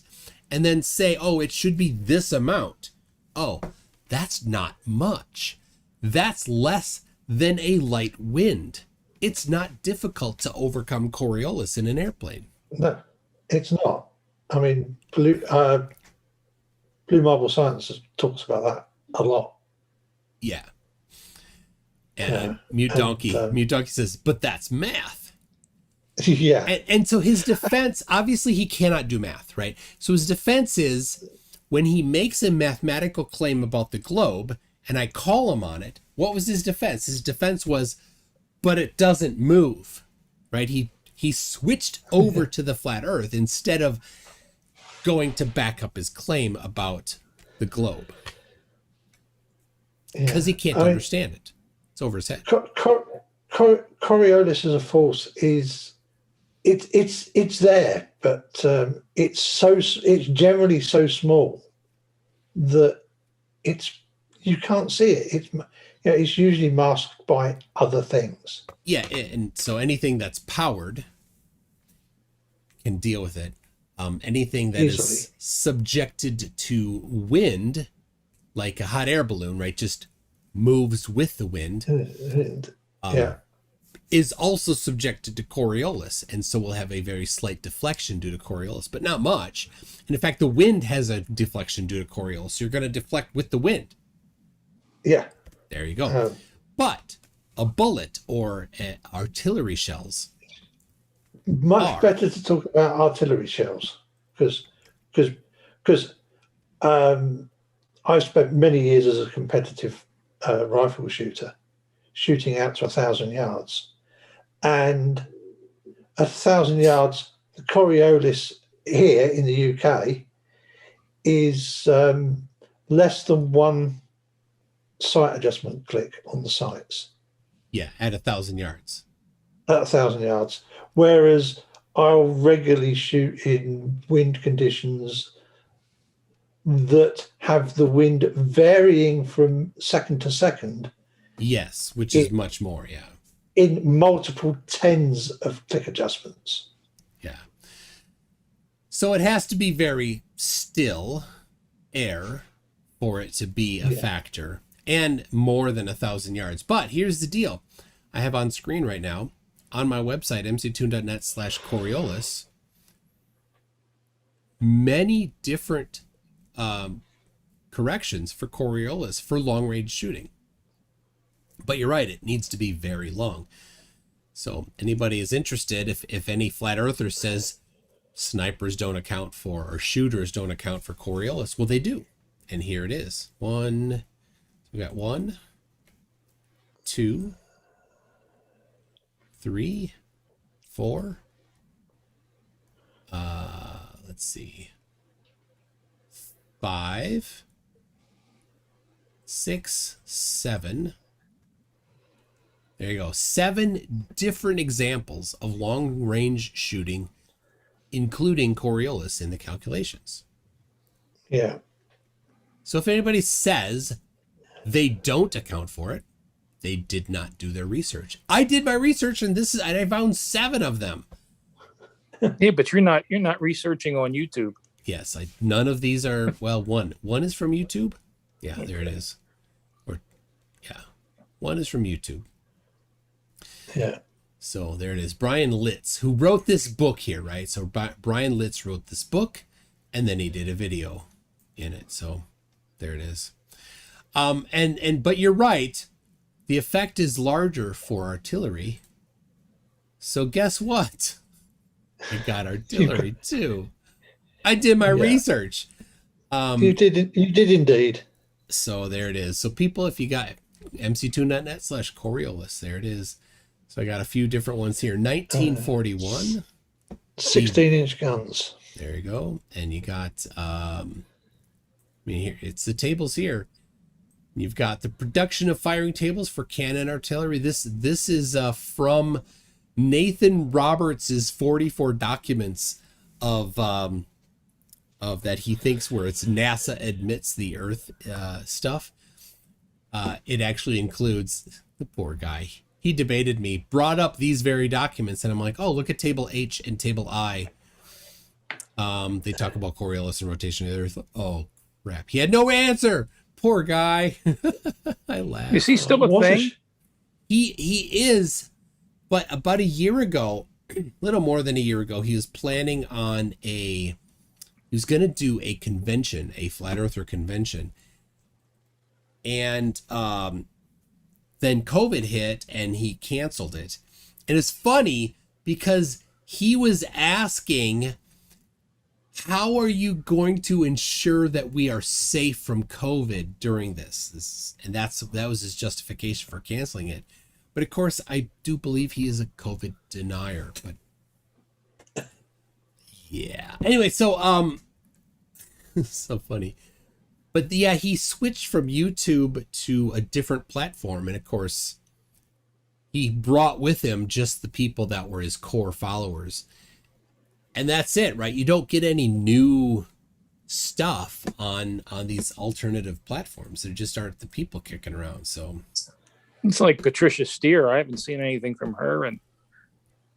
and then say, oh, it should be this amount. Oh, that's not much. That's less than a light wind. It's not difficult to overcome Coriolis in an airplane. No, it's not. I mean, Blue Marble Science talks about that a lot. Yeah. And Mute Donkey says, but that's math. Yeah. And so his defense, obviously he cannot do math, right? So his defense is when he makes a mathematical claim about the globe and I call him on it, what was his defense? His defense was, but it doesn't move, right? He switched over to the flat earth instead of going to back up his claim about the globe. Because he can't understand it. It's over his head. Coriolis as a force is it's there, but it's generally so small that you can't see it. It's usually masked by other things. Yeah, and so anything that's powered can deal with it. Anything that Easily. is subjected to wind, like a hot air balloon, right, just moves with the wind, is also subjected to Coriolis, and so will have a very slight deflection due to Coriolis, but not much. And in fact, the wind has a deflection due to Coriolis, so you're going to deflect with the wind. Yeah. There you go. But a bullet or artillery shells. Much better to talk about artillery shells because I've spent many years as a competitive rifle shooter, shooting out to 1,000 yards, and at 1,000 yards, the Coriolis here in the UK is less than one sight adjustment click on the sights. Yeah, at 1,000 yards. At 1,000 yards. Whereas I'll regularly shoot in wind conditions that have the wind varying from second to second. Yes, which is much more, yeah. In multiple tens of click adjustments. Yeah. So it has to be very still air for it to be a factor, and more than 1,000 yards. But here's the deal. I have on screen right now, on my website, mctoon.net/Coriolis, many different corrections for Coriolis for long-range shooting. But you're right, it needs to be very long. So anybody is interested, if any flat earther says snipers don't account for, or shooters don't account for Coriolis, well, they do. And here it is. We got 1, 2, 3, 4. Let's see. 5, 6, 7. There you go. 7 different examples of long-range shooting, including Coriolis in the calculations. Yeah. So if anybody says they don't account for it, they did not do their research. I did my research, and I found 7 of them. Yeah, but you're not researching on YouTube. Yes, none of these are. Well, one is from YouTube. Yeah, there it is. One is from YouTube. Yeah. So there it is. Brian Litz, who wrote this book here, right? So Brian Litz wrote this book, and then he did a video in it. So there it is. But you're right. The effect is larger for artillery. So guess what? I got artillery too. I did my research. You did indeed. So there it is. So people, if you got mctoon.net/Coriolis, there it is. So I got a few different ones here. 1941. 16-inch guns. There you go. And you got, here, it's the tables here. You've got the production of firing tables for cannon artillery. This is from Nathan Roberts's 44 documents of that he thinks where it's NASA admits the Earth stuff. It actually includes, the poor guy, he debated me, brought up these very documents, and I'm like, oh, look at table H and table I. They talk about Coriolis and rotation of the Earth. Oh, crap. He had no answer, Poor guy. I laugh. Is he still a What a thing? sh- He is, but about a year ago, little more than a year ago, he was planning on he was going to do a convention, a flat earther convention. And then COVID hit and he canceled it. And it's funny because he was asking, how are you going to ensure that we are safe from COVID during this? And that was his justification for canceling it. But of course, I do believe he is a COVID denier. But yeah. Anyway, so so funny. But yeah, he switched from YouTube to a different platform, and of course, he brought with him just the people that were his core followers. And that's it, right? You don't get any new stuff on these alternative platforms. There just aren't the people kicking around. So It's like Patricia Steele. I haven't seen anything from her in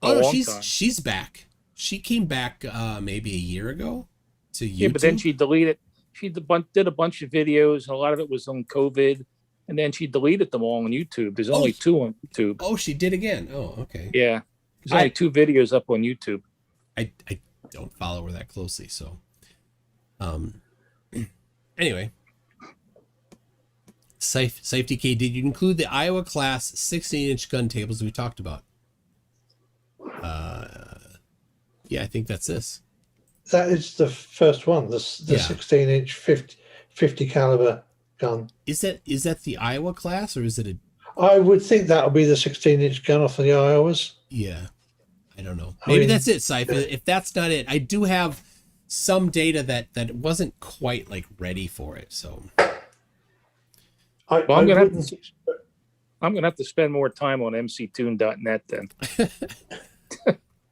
a long time. she's back. She came back maybe a year ago to YouTube. Yeah, but then she deleted. She did a bunch of videos, and a lot of it was on COVID. And then she deleted them all on YouTube. There's only 2 on YouTube. Oh, she did again. Oh, okay. Yeah, there's only 2 videos up on YouTube. I don't follow her that closely, so anyway. Safety K, did you include the Iowa class 16-inch gun tables we talked about? Yeah, I think that's this. That is the first one, the 16-inch 50 caliber gun. Is that the Iowa class, or is it a... I would think that'll be the 16-inch gun off of the Iowas. Yeah, I don't know. Maybe that's it, Syph. If that's not it, I do have some data that wasn't quite like ready for it. So I'm gonna have to spend more time on mctune.net then.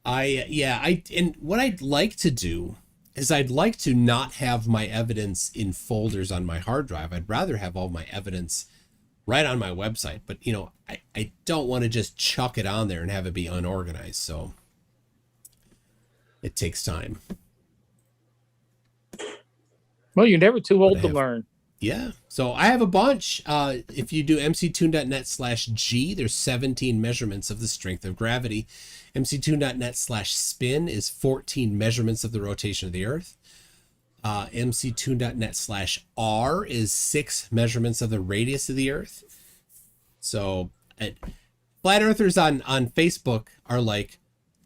And what I'd like to do is I'd like to not have my evidence in folders on my hard drive. I'd rather have all my evidence right on my website. But, you know, I don't want to just chuck it on there and have it be unorganized. So it takes time. Well, you're never too old to learn. Yeah. So I have a bunch. If you do mctune.net/G, there's 17 measurements of the strength of gravity. mctune.net/spin is 14 measurements of the rotation of the Earth. mctune.net/R is 6 measurements of the radius of the Earth. So flat earthers on Facebook are like,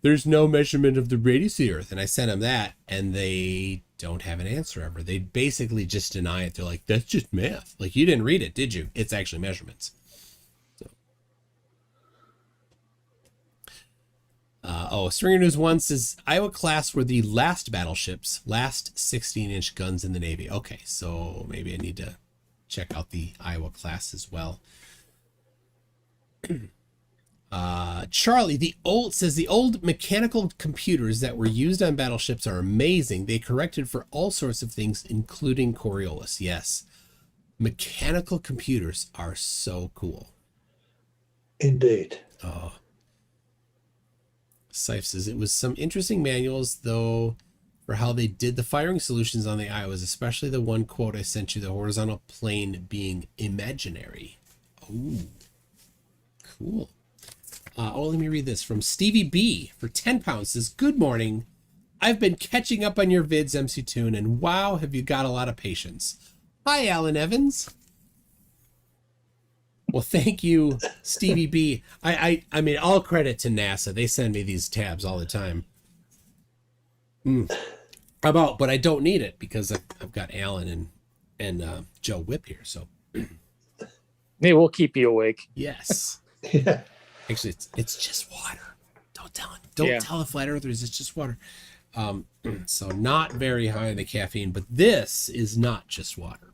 there's no measurement of the radius of the Earth. And I sent them that, and they don't have an answer ever. They basically just deny it. They're like, that's just math. Like, you didn't read it, did you? It's actually measurements. So, Stringer News 1 says, Iowa class were the last battleships, last 16-inch guns in the Navy. Okay, so maybe I need to check out the Iowa class as well. Charlie, the old mechanical computers that were used on battleships are amazing. They corrected for all sorts of things, including Coriolis. Yes, mechanical computers are so cool. Indeed. Oh. Syph says it was some interesting manuals, though, for how they did the firing solutions on the Iowas, especially the one quote I sent you, the horizontal plane being imaginary. Oh, cool. Let me read this from Stevie B for 10 pounds. Says, good morning. I've been catching up on your vids, MC Toon, and wow, have you got a lot of patience. Hi, Alan Evans. Well, thank you, Stevie B. I mean, all credit to NASA. They send me these tabs all the time. But I don't need it because I've got Alan and Joe Whip here. So Hey, we'll keep you awake. yes. Yeah. Actually, it's just water. Don't tell him. Don't tell the flat earthers it's just water. So not very high in the caffeine, but this is not just water.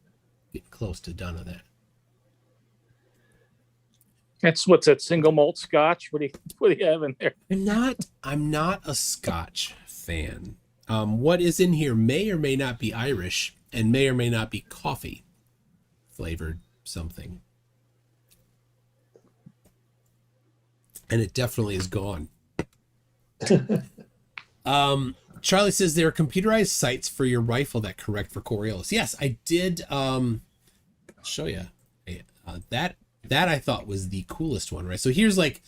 Getting close to done of that. What's that single malt scotch? What do you have in there? I'm not a Scotch fan. What is in here may or may not be Irish and may or may not be coffee flavored something. And it definitely is gone. Charlie says there are computerized sights for your rifle that correct for Coriolis. Yes, I did. show you. That I thought was the coolest one, right? So here's like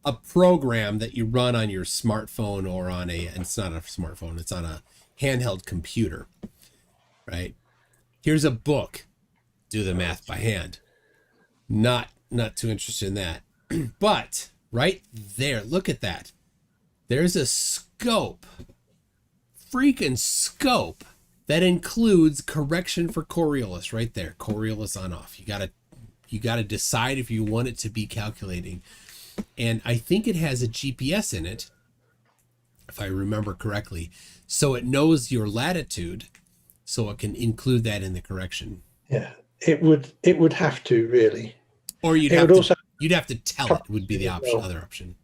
a program that you run on your smartphone or on and it's not a smartphone, it's on a handheld computer, right? Here's a book. Do the math by hand. Not too interested in that. But right there, look at that. There's a scope. Freaking scope that includes correction for Coriolis right there. Coriolis on off. You gotta decide if you want it to be calculating. And I think it has a GPS in it, if I remember correctly. So it knows your latitude, so it can include that in the correction. Yeah, it would have to, really. Or you'd have to tell it would be the option, other option.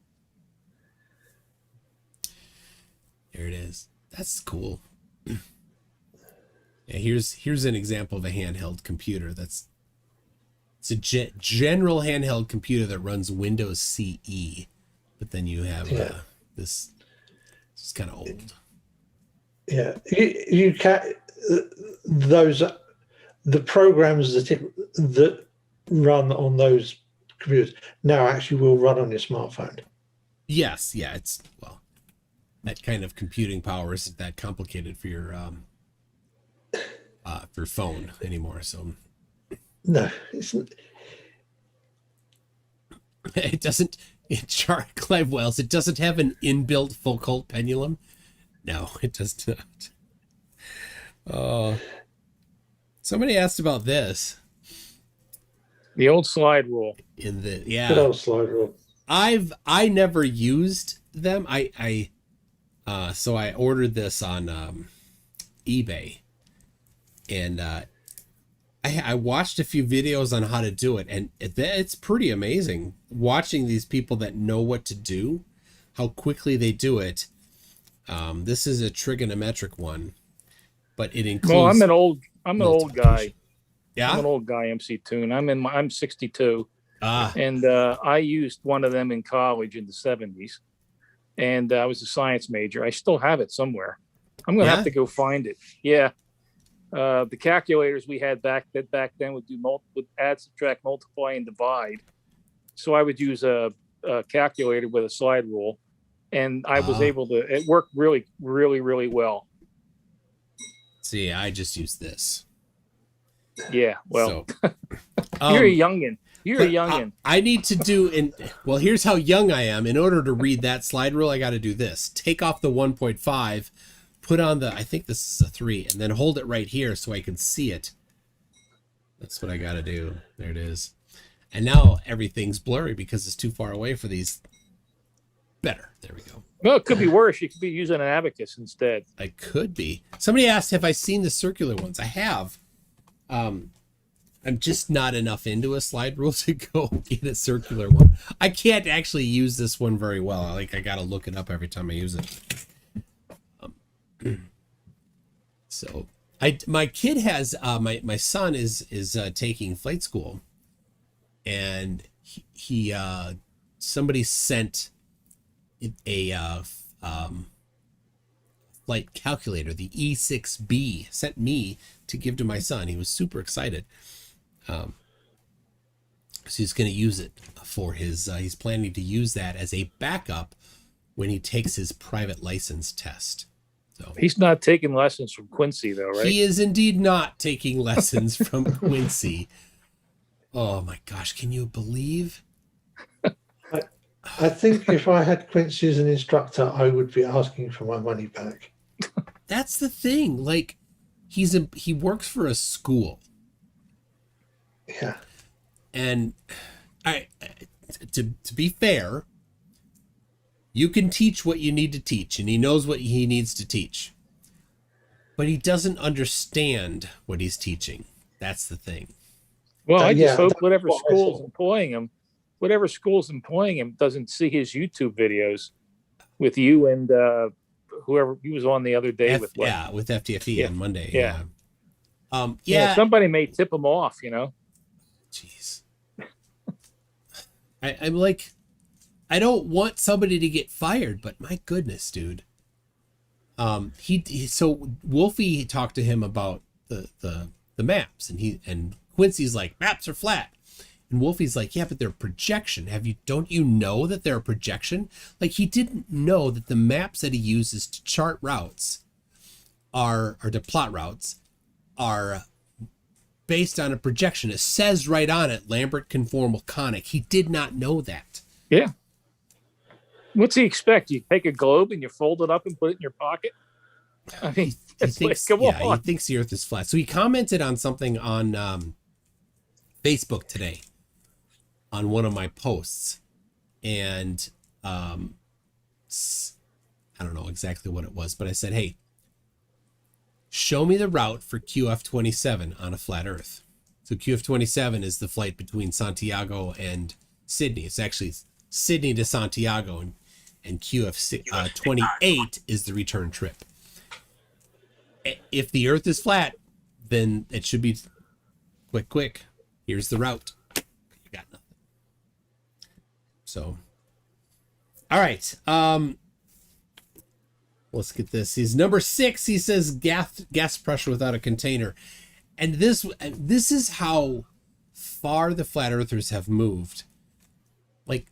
There it is. That's cool. Yeah, here's an example of a handheld computer. It's a general handheld computer that runs Windows CE, but then you have this. It's kind of old. Yeah, you can the programs that run on those computers now actually will run on your smartphone. Yes, yeah, it's that kind of computing power isn't that complicated for your phone anymore. So no, it's it doesn't. Clive Wells, it doesn't have an inbuilt Foucault pendulum. No, it does not. Somebody asked about this. The old slide rule. Good old slide rule. I never used them. So I ordered this on eBay, and I watched a few videos on how to do it, and it's pretty amazing watching these people that know what to do, how quickly they do it. This is a trigonometric one, but it includes. Well, I'm an old guy. Yeah, I'm an old guy, MC Toon. I'm 62, and I used one of them in college in the 70s, and I was a science major. I still have it somewhere. I'm gonna have to go find it. Yeah. The calculators we had back then would add, subtract, multiply, and divide. So I would use a calculator with a slide rule, and I was able to. It worked really, really, really well. See, I just use this. Yeah, well, so, you're a youngin. You're a youngin. I need to do well. Here's how young I am. In order to read that slide rule, I got to do this: take off the 1.5. Put on I think this is a 3, and then hold it right here so I can see it. That's what I got to do. There it is. And now everything's blurry because it's too far away for these. Better. There we go. Well, it could be worse. You could be using an abacus instead. I could be. Somebody asked, have I seen the circular ones? I have. I'm just not enough into a slide rule to go get a circular one. I can't actually use this one very well. I got to look it up every time I use it. So my kid has my son is taking flight school, and he somebody sent a flight calculator, the E6B, sent me to give to my son. He was super excited. So he's going to use it for his he's planning to use that as a backup when he takes his private license test. So he's not taking lessons from Quincy, though, right? He is indeed not taking lessons from Quincy. Oh my gosh, can you believe? I think if I had Quincy as an instructor, I would be asking for my money back. That's the thing. Like, he works for a school. Yeah. And to be fair, you can teach what you need to teach, and he knows what he needs to teach. But he doesn't understand what he's teaching. That's the thing. Well, I just hope whatever school's employing him doesn't see his YouTube videos with you and whoever he was on the other day with. Yeah, with FTFE on Monday. Yeah. Yeah. Somebody may tip him off, you know. Jeez. I'm like, I don't want somebody to get fired, but my goodness, dude. So Wolfie talked to him about the maps, and Quincy's like, maps are flat. And Wolfie's like, yeah, but they're projection. Don't you know that they're a projection? Like, he didn't know that the maps that he uses to chart routes or to plot routes are based on a projection. It says right on it, Lambert conformal conic. He did not know that. Yeah. What's he expect? You take a globe and you fold it up and put it in your pocket? I mean, he thinks, come on. He thinks the earth is flat. So he commented on something on Facebook today on one of my posts. And I don't know exactly what it was, but I said, hey, show me the route for QF27 on a flat earth. So QF27 is the flight between Santiago and Sydney. It's actually Sydney to Santiago, and QF28 is the return trip. If the earth is flat, then it should be quick. Here's the route. You got nothing. So, all right. Let's get this. He's number 6. He says gas pressure without a container. And this is how far the flat earthers have moved. Like,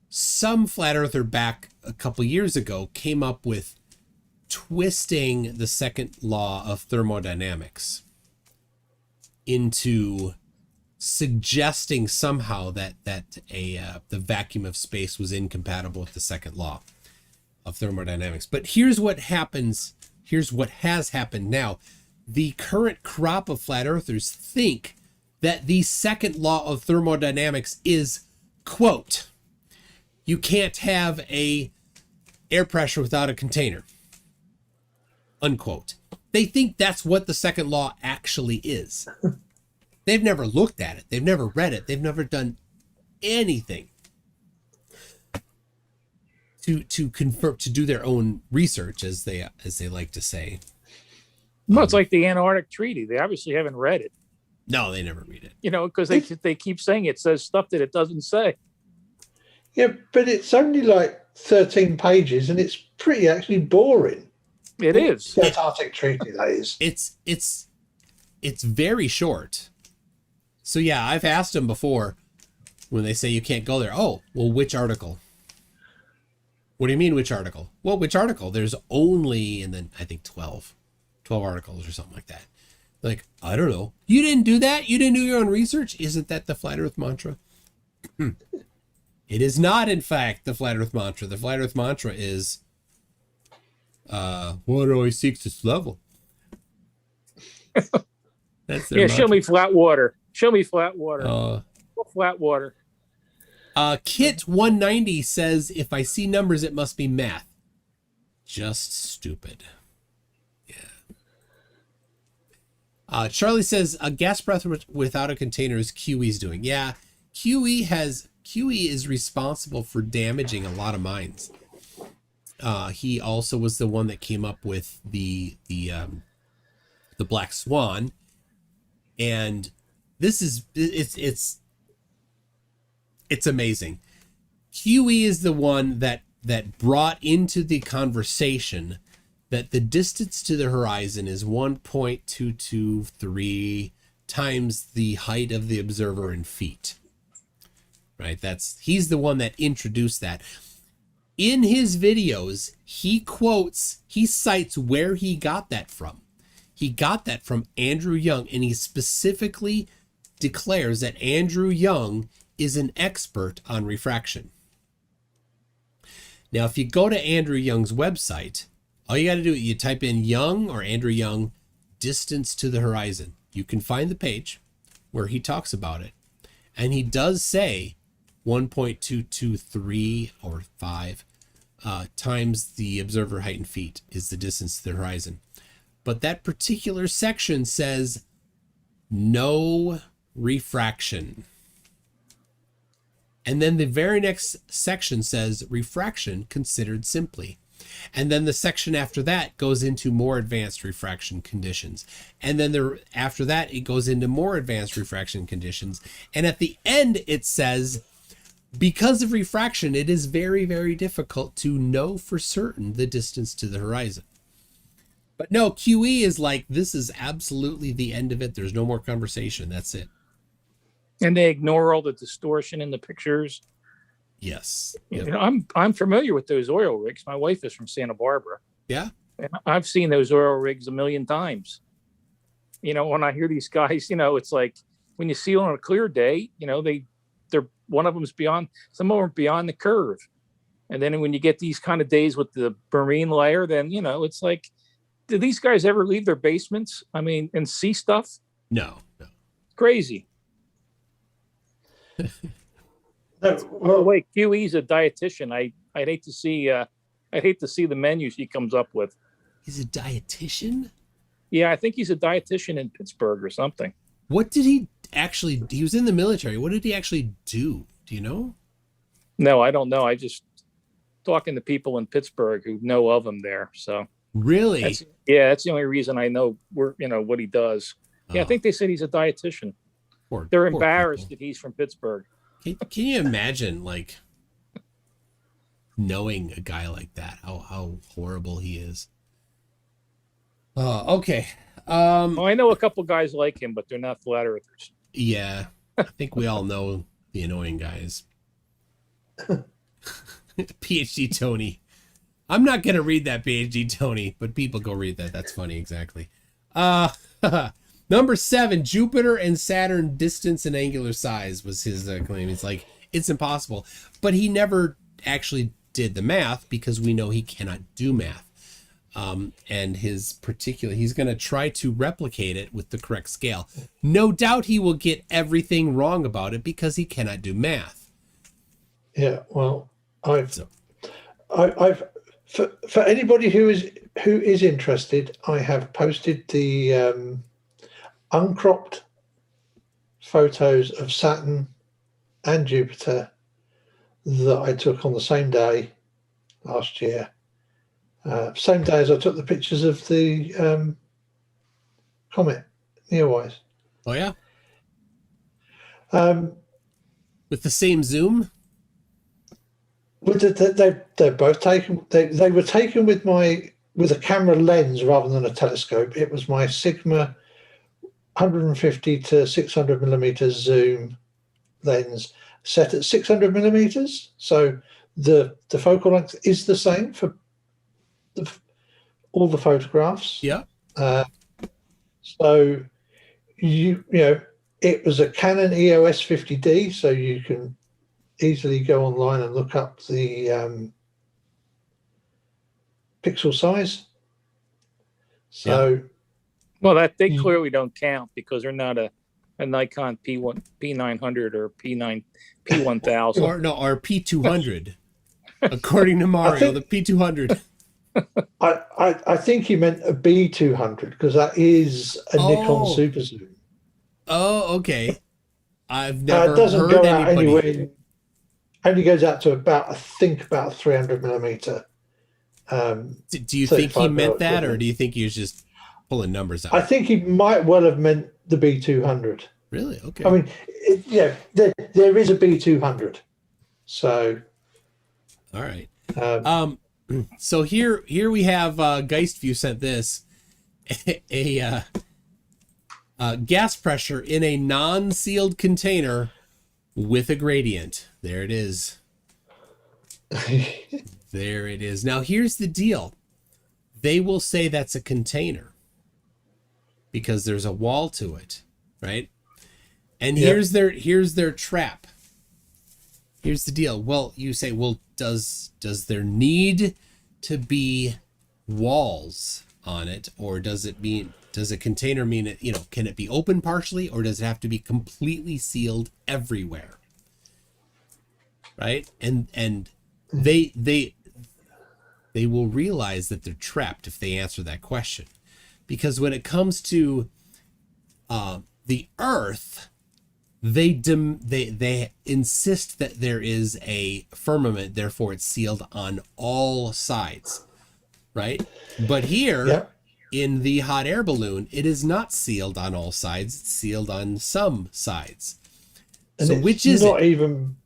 some flat earther back a couple years ago came up with twisting the second law of thermodynamics into suggesting somehow that the vacuum of space was incompatible with the second law of thermodynamics. But here's what happens. Here's what has happened now. The current crop of flat earthers think that the second law of thermodynamics is, quote, you can't have a air pressure without a container, unquote. They think that's what the second law actually is. They've never looked at it. They've never read it. They've never done anything to confirm, to do their own research, as they like to say. Well, it's like the Antarctic Treaty. They obviously haven't read it. No, they never read it. You know, because they keep saying it says stuff that it doesn't say. Yeah, but it's only like 13 pages, and it's pretty actually boring. It is. The Antarctic Treaty, that is. It's very short. So yeah, I've asked them before when they say you can't go there. Oh, well, which article? What do you mean, which article? Well, which article? There's only, and then I think 12 articles or something like that. Like, I don't know. You didn't do that? You didn't do your own research? Isn't that the flat earth mantra? It is not, in fact, the flat earth mantra. The flat earth mantra is, what always seeks its level. That's their mantra. Show me flat water. Show me flat water. Flat water. Kit 190 says, if I see numbers, it must be math. Just stupid. Yeah. Charlie says, a gas breath without a container is QE's doing. Yeah, QE is responsible for damaging a lot of mines. He also was the one that came up with the Black Swan, and this is it's amazing. QE is the one that brought into the conversation that the distance to the horizon is 1.223 times the height of the observer in feet. Right? He's the one that introduced that. In his videos, he cites where he got that from. He got that from Andrew Young, and he specifically declares that Andrew Young is an expert on refraction. Now, if you go to Andrew Young's website, all you got to do, you type in Young or Andrew Young, distance to the horizon. You can find the page where he talks about it. And he does say 1.223 or 5 times the observer height in feet is the distance to the horizon. But that particular section says no refraction. And then the very next section says refraction considered simply. And then the section after that goes into more advanced refraction conditions. And then after that, it goes into more advanced refraction conditions. And at the end, it says, because of refraction, it is very, very difficult to know for certain the distance to the horizon. But no, QE is like, this is absolutely the end of it. There's no more conversation. That's it. And they ignore all the distortion in the pictures. Yes. You Yep. know, I'm familiar with those oil rigs. My wife is from Santa Barbara. Yeah. And I've seen those oil rigs a million times. You know, when I hear these guys, you know, it's like when you see on a clear day, you know, they're one of them's beyond, some of them are beyond the curve. And then when you get these kind of days with the marine layer, then, you know, it's like, do these guys ever leave their basements? I mean, and see stuff? No. Crazy. No, By the well, way, QE's a dietitian. I'd hate to see the menus he comes up with. He's a dietitian? Yeah, I think he's a dietitian in Pittsburgh or something. What did he actually, he was in the military. What did he actually do? Do you know? No, I don't know. I just talking to people in Pittsburgh who know of him there. So Really? that's the only reason I know what he does. Yeah, I Oh, think they said he's a dietitian. They're poor embarrassed people. that he's from Pittsburgh. Can you imagine, like, knowing a guy like that? How horrible he is. Okay. Well, I know a couple guys like him, but they're not flat earthers. Yeah. I think we all know the annoying guys. PhD Tony. I'm not gonna read that, PhD Tony, but people go read that. That's funny, exactly. Number 7, Jupiter and Saturn distance and angular size was his claim. It's like, it's impossible. But he never actually did the math because we know he cannot do math. And he's going to try to replicate it with the correct scale. No doubt he will get everything wrong about it because he cannot do math. yeah. Well, I've for anybody who is interested, I have posted the uncropped photos of Saturn and Jupiter that I took on the same day last year. Same day as I took the pictures of the comet Neowise. Oh, yeah? Um, With the same zoom? they're both taken. They were taken with a camera lens rather than a telescope. It was my Sigma 150 to 600 millimeters zoom lens set at 600 millimeters. So the focal length is the same for all the photographs. Yeah. So you know, it was a Canon EOS 50D, so you can easily go online and look up the pixel size. So Well, that they clearly don't count because they're not a Nikon P900 or P1000. Or P200. According to Mario, the P200. I think he meant a B200 because that is a Nikon super zoom. Oh, okay. I've never It doesn't heard go out anybody. anywhere. Only goes out to about 300 millimeter. Do you think he 35 meant that, or equivalent. do you think he was just pulling numbers out? I think he might well have meant the B200. Really? Okay. I mean, there is a B200. So, all right. um, So here we have Geistview sent this a gas pressure in a non-sealed container with a gradient. There it is. There it is. Now here's the deal. They will say that's a container because there's a wall to it, right? And Yep. here's their trap. Here's the deal. Well, you say, well, does there need to be walls on it, or does a container mean it, can it be open partially, or does it have to be completely sealed everywhere? Right? And they will realize that they're trapped if they answer that question. Because when it comes to the Earth, they insist that there is a firmament, therefore it's sealed on all sides, right? But here, Yep. in the hot air balloon, it is not sealed on all sides, it's sealed on some sides. and So it's which is not it? even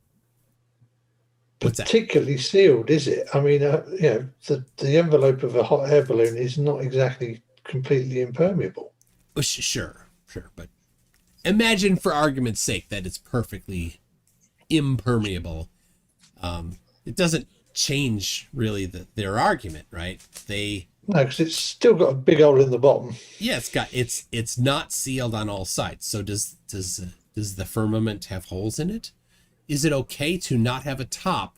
What's that? particularly sealed, is it? I mean, the envelope of a hot air balloon is not exactly completely impermeable. Oh, sure, but imagine for argument's sake that it's perfectly impermeable. It doesn't change really their argument, right? No, because it's still got a big hole in the bottom. Yeah, it's not sealed on all sides. So does the firmament have holes in it? Is it okay to not have a top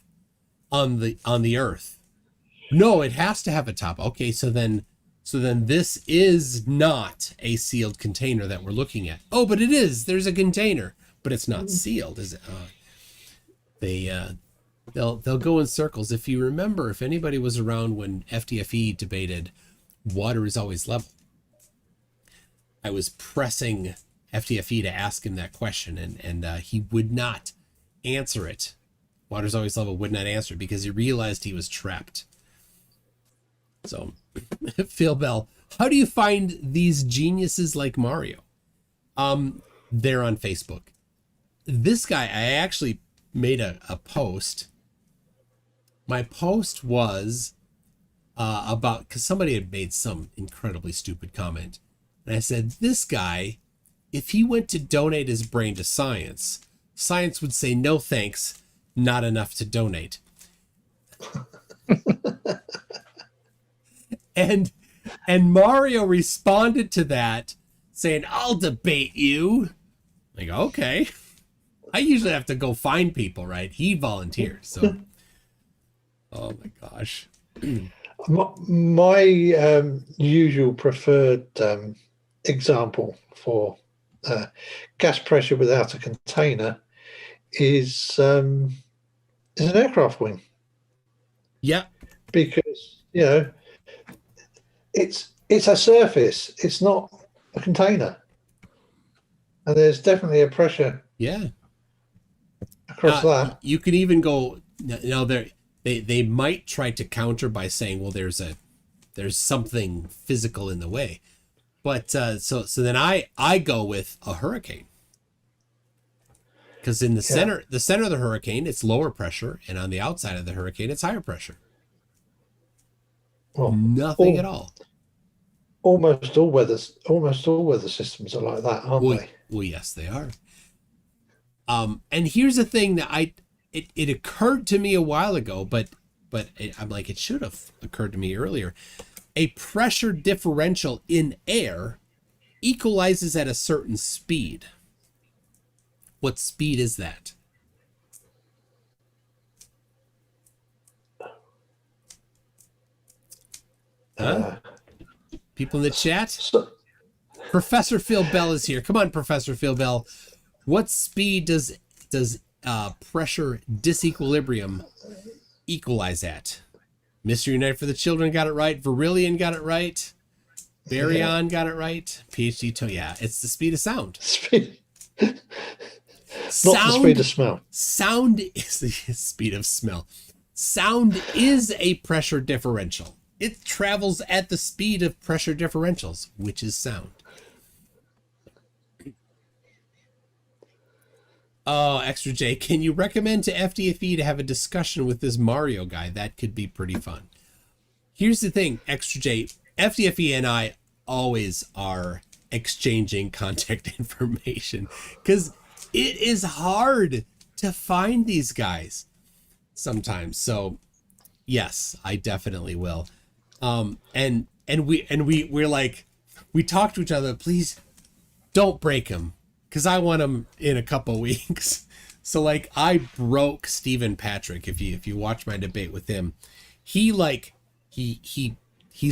on the Earth? No, it has to have a top. Okay, so then this is not a sealed container that we're looking at. Oh, but it is. There's a container, but it's not sealed, is it? They'll go in circles. If you remember, if anybody was around when FDFE debated water is always level, I was pressing FDFE to ask him that question, and he would not answer it. Water's always level would not answer it because he realized he was trapped. So, Phil Bell, how do you find these geniuses like Mario? They're on Facebook. This guy, I actually made a post. My post was about, because somebody had made some incredibly stupid comment. And I said, this guy, if he went to donate his brain to science, science would say, no thanks, not enough to donate. And Mario responded to that saying, I'll debate you. Like, okay. I usually have to go find people, right? He volunteered. So, oh my gosh. My usual preferred example for gas pressure without a container is an aircraft wing. Yeah. Because, it's a surface. It's not a container. And there's definitely a pressure. Yeah. Across that. You could even go, they might try to counter by saying, well, there's something physical in the way. But so then I go with a hurricane. Because in the center of the hurricane, it's lower pressure, and on the outside of the hurricane, it's higher pressure. Well, nothing at all. Almost all weather systems are like that, aren't they? Well, yes, they are. And here's the thing that it occurred to me a while ago, but I'm like, it should have occurred to me earlier. A pressure differential in air equalizes at a certain speed. What speed is that? People in the chat? Professor Phil Bell is here. Come on, Professor Phil Bell. What speed does pressure disequilibrium equalize at? Mr. United for the Children got it right. Virillion got it right. Baryon got it right. PhD to it's the speed of sound. Not the speed of smell. Sound is the speed of smell. Sound is a pressure differential. It travels at the speed of pressure differentials, which is sound. Oh, Extra J, can you recommend to FDFE to have a discussion with this Mario guy? That could be pretty fun. Here's the thing, Extra J, FDFE and I always are exchanging contact information because it is hard to find these guys sometimes. So yes, I definitely will. And we're like, we talk to each other, please don't break him, because I want him in a couple weeks. So like, I broke Stephen Patrick. If you watch my debate with him, he's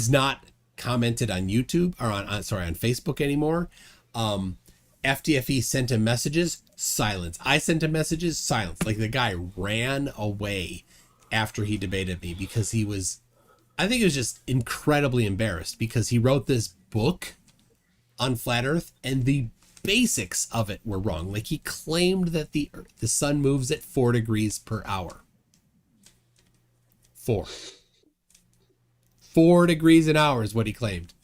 not commented on YouTube or on Facebook anymore. FDFE sent him messages, silence. I sent him messages, silence. Like, the guy ran away after he debated me because I think he was just incredibly embarrassed because he wrote this book on flat Earth and the basics of it were wrong. Like, he claimed that the sun moves at 4 degrees per hour. 4 degrees an hour is what he claimed,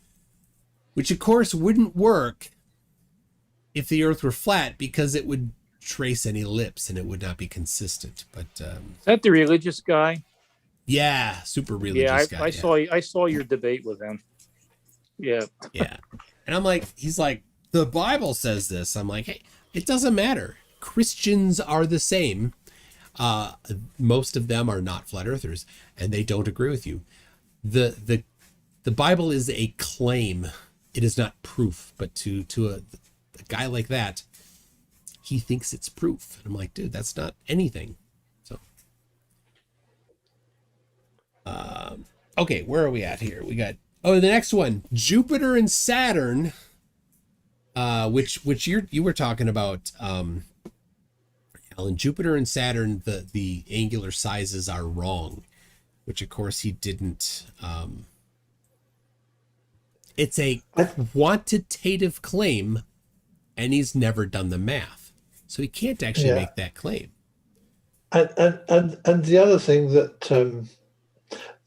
which of course wouldn't work if the Earth were flat because it would trace an ellipse and it would not be consistent. But is that the religious guy? Yeah, super religious guy. I saw your debate with him. Yeah. Yeah. And I'm like, he's like, the Bible says this. I'm like, hey, it doesn't matter. Christians are the same. Most of them are not flat earthers, and they don't agree with you. The Bible is a claim. It is not proof, but to a guy like that, he thinks it's proof. And I'm like, dude, that's not anything. So, okay, where are we at here? We got, the next one, Jupiter and Saturn, which you were talking about, Alan. Jupiter and Saturn, the angular sizes are wrong, which of course he didn't. It's a quantitative claim, and he's never done the math, so he can't actually make that claim. And the other thing that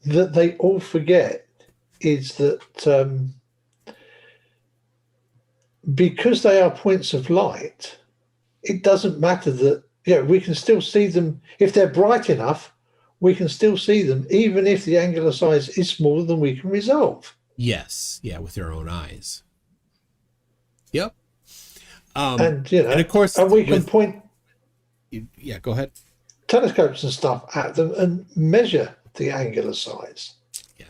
that they all forget is that because they are points of light, it doesn't matter that we can still see them if they're bright enough. We can still see them even if the angular size is smaller than we can resolve. Yes, with your own eyes. Yep. And of course, and we can point. Yeah, go ahead. Telescopes and stuff at them and measure the angular size. Yeah.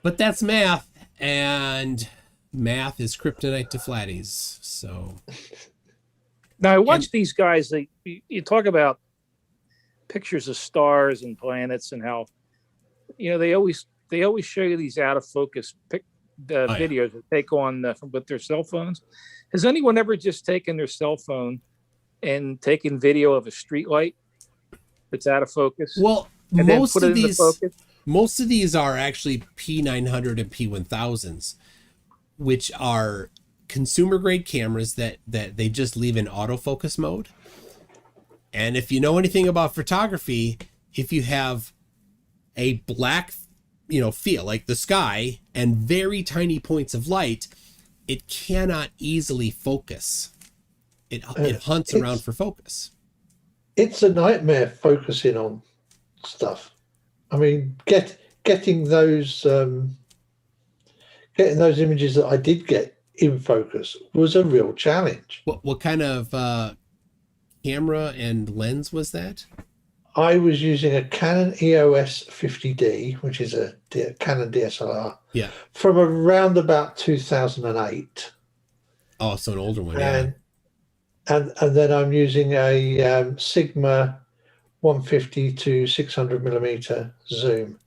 But that's math, and math is kryptonite to flatties. So now I watch these guys. You talk about pictures of stars and planets and how they always show you these out of focus videos that take on with their cell phones. Has anyone ever just taken their cell phone and taken video of a street light that's out of focus? Well, most of these are actually P900 and P1000s, which are consumer grade cameras that they just leave in autofocus mode. And if you know anything about photography, if you have a black feel like the sky and very tiny points of light, it cannot easily focus. It hunts around for focus. It's a nightmare focusing on stuff. I mean, getting those images that I did get in focus was a real challenge. What kind of camera and lens was that? I was using a Canon EOS 50D, which is a Canon DSLR. Yeah. From around about 2008. Oh, so an older one. And then I'm using a Sigma 150 to 600 millimeter zoom.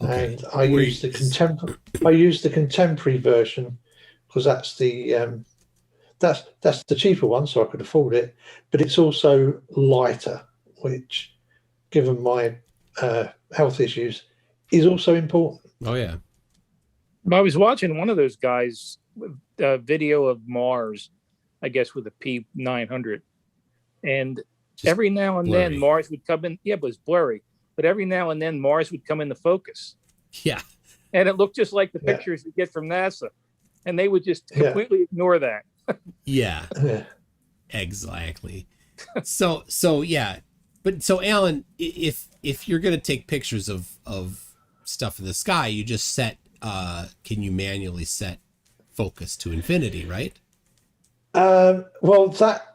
Okay. And I use the contemporary version because that's the cheaper one, so I could afford it. But it's also lighter, which, given my health issues, is also important. Oh yeah. I was watching one of those guys video of Mars, I guess with a P900, and just every now and blurry. Then Mars would come in. Yeah, but it was blurry. But every now and then Mars would come into focus. Yeah. And it looked just like the pictures you get from NASA, and they would just completely ignore that. Yeah. Exactly. So yeah. But so Alan, if you're gonna take pictures of stuff in the sky, you just set can you manually set focus to infinity, right? Well, that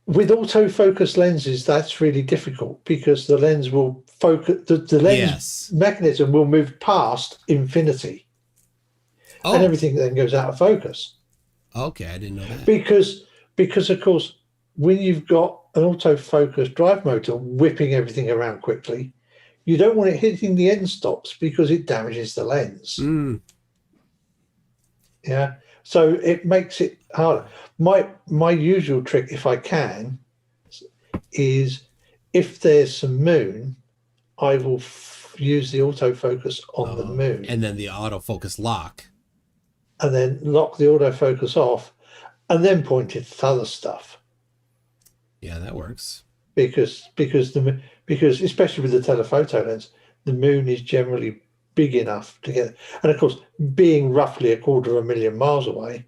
with autofocus lenses, that's really difficult because the lens will focus. The lens mechanism will move past infinity, and everything then goes out of focus. Okay, I didn't know that. Because of course, when you've got an autofocus drive motor whipping everything around quickly, you don't want it hitting the end stops because it damages the lens. Yeah. So it makes it harder. My usual trick, if I can, is if there's some moon, I will use the autofocus on the moon. And then the autofocus lock. And then lock the autofocus off and then point it at other stuff. Yeah, that works. Because especially with the telephoto lens, the moon is generally big enough to get, and of course, being roughly 250,000 miles away,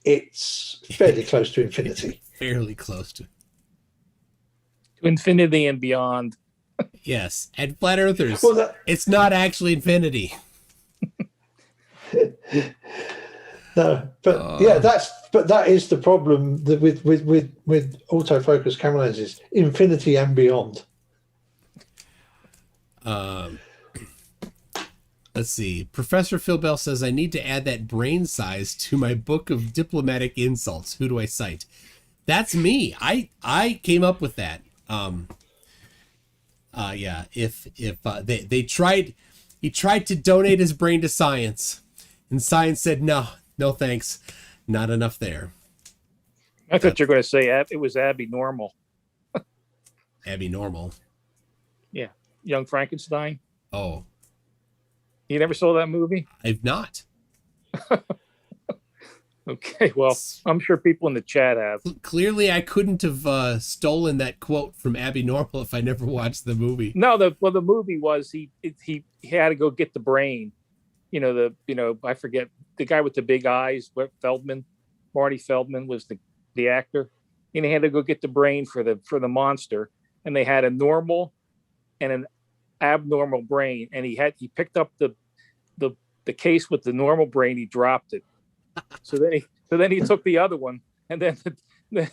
it's fairly close to infinity. Fairly close to infinity and beyond. Yes, and flat earthers, it's not actually infinity. No, but that is the problem that with autofocus camera lenses, infinity and beyond. Let's see. Professor Phil Bell says, I need to add that brain size to my book of diplomatic insults. Who do I cite? That's me. I came up with that. Yeah. If they tried, he tried to donate his brain to science, and science said, no, thanks. Not enough there. I thought you were going to say it was Abby Normal. Abby Normal. Yeah. Young Frankenstein. Oh. You never saw that movie? I've not. Okay, well, I'm sure people in the chat have. Clearly, I couldn't have stolen that quote from Abby Normal if I never watched the movie. No, the movie was he had to go get the brain. I forget the guy with the big eyes. Marty Feldman was the actor, and he had to go get the brain for the monster. And they had a normal and an abnormal brain, and he picked up the case with the normal brain. He dropped it. So then he took the other one, and then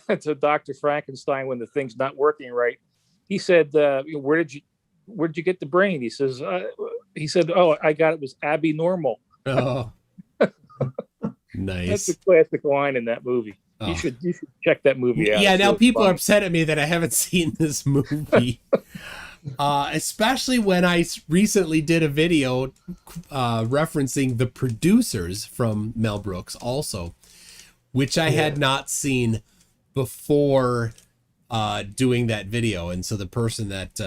to Dr. Frankenstein, when the thing's not working right, he said, where'd you get the brain? He said, oh, I got it was Abby Normal. Oh, nice. That's a classic line in that movie. Oh. You should check that movie out. Yeah, now people funny. are upset at me that I haven't seen this movie. Especially when I recently did a video referencing The Producers from Mel Brooks also, which I had not seen before doing that video. And so the person that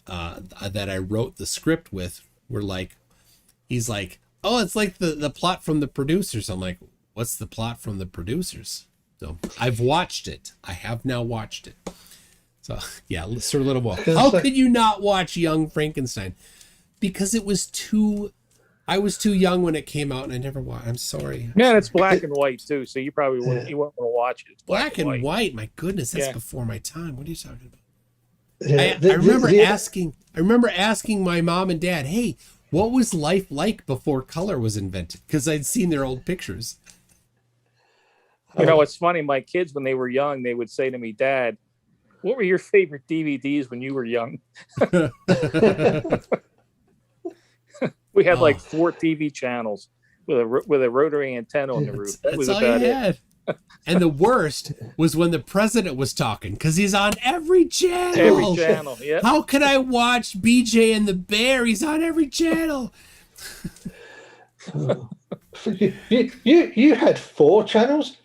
I wrote the script with he's like, oh, it's like the plot from The Producers. I'm like, what's the plot from The Producers? So I've watched it. I have now watched it. So yeah, Sir Little Wolf. How could you not watch Young Frankenstein? Because I was too young when it came out, and I never watched. I'm sorry. Yeah, it's black and white too, so you probably wouldn't want to watch it. It's black and white. My goodness, that's before my time. What are you talking about? Yeah, I remember asking my mom and dad, "Hey, what was life like before color was invented?" Because I'd seen their old pictures. It's funny. My kids, when they were young, they would say to me, "Dad, what were your favorite DVDs when you were young?" We had like 4 TV channels with a rotary antenna on the roof. That was all about you had. And the worst was when the president was talking, because he's on every channel. Every channel, yeah. How could I watch BJ and the Bear? He's on every channel. You had 4 channels?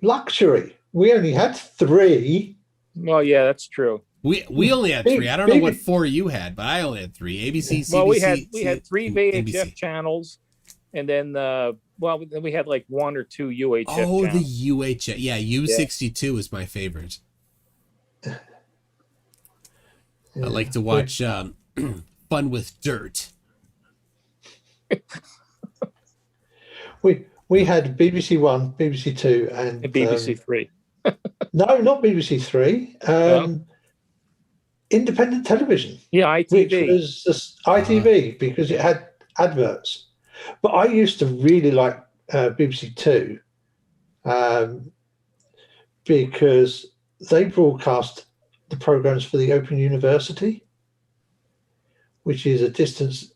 Luxury. We only had 3. Well, yeah, that's true. We only had 3. I don't know what 4 you had, but I only had 3. ABC, CBC. Well, we had 3 VHF ABC. channels, and then then we had like 1 or 2 UHF. Oh, channels. the UHF. Yeah, U62 is my favorite. I like to watch Fun with Dirt. We had BBC 1, BBC 2, and BBC 3. No, not BBC 3. Independent television. Yeah, ITV. Which was ITV because it had adverts. But I used to really like BBC 2 because they broadcast the programs for the Open University, which is a distance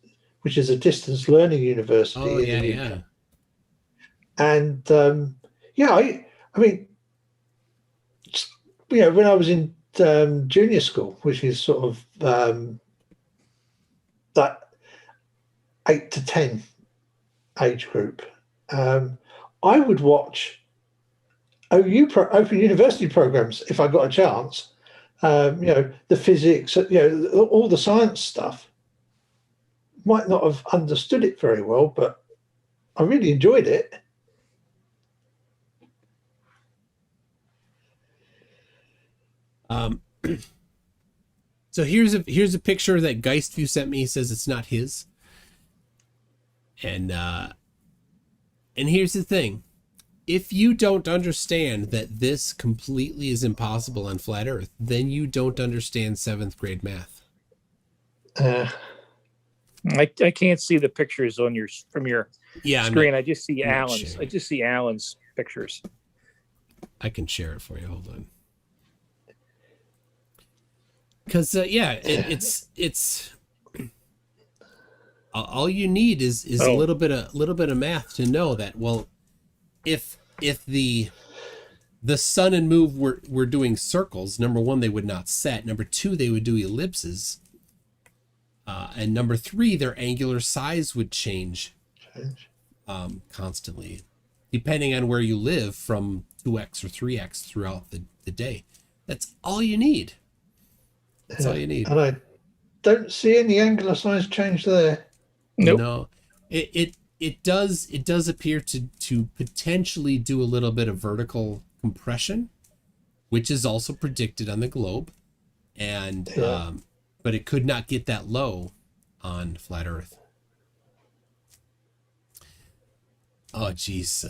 learning university. Oh, yeah, yeah. And I mean, when I was in junior school, which is sort of that 8 to 10 age group, I would watch Open University programs if I got a chance. The physics, all the science stuff. Might not have understood it very well, but I really enjoyed it. So here's a picture that Geistview sent me. He says it's not his. And here's the thing. If you don't understand that this completely is impossible on flat Earth, then you don't understand 7th grade math. I can't see the pictures from your Yeah, screen. I just see I'm not Alan's. sharing. I just see Alan's pictures. I can share it for you. Hold on. Because it's all you need is a little bit of math to know that, well, if the sun and moon were doing circles, number one, they would not set. Number two, they would do ellipses. And number three, their angular size would change constantly, depending on where you live, from 2x or 3x throughout the day. That's all you need. That's all you need. And I don't see any angular size change there. Nope. No, it does appear to potentially do a little bit of vertical compression, which is also predicted on the globe, and but it could not get that low on flat Earth. Oh, geez,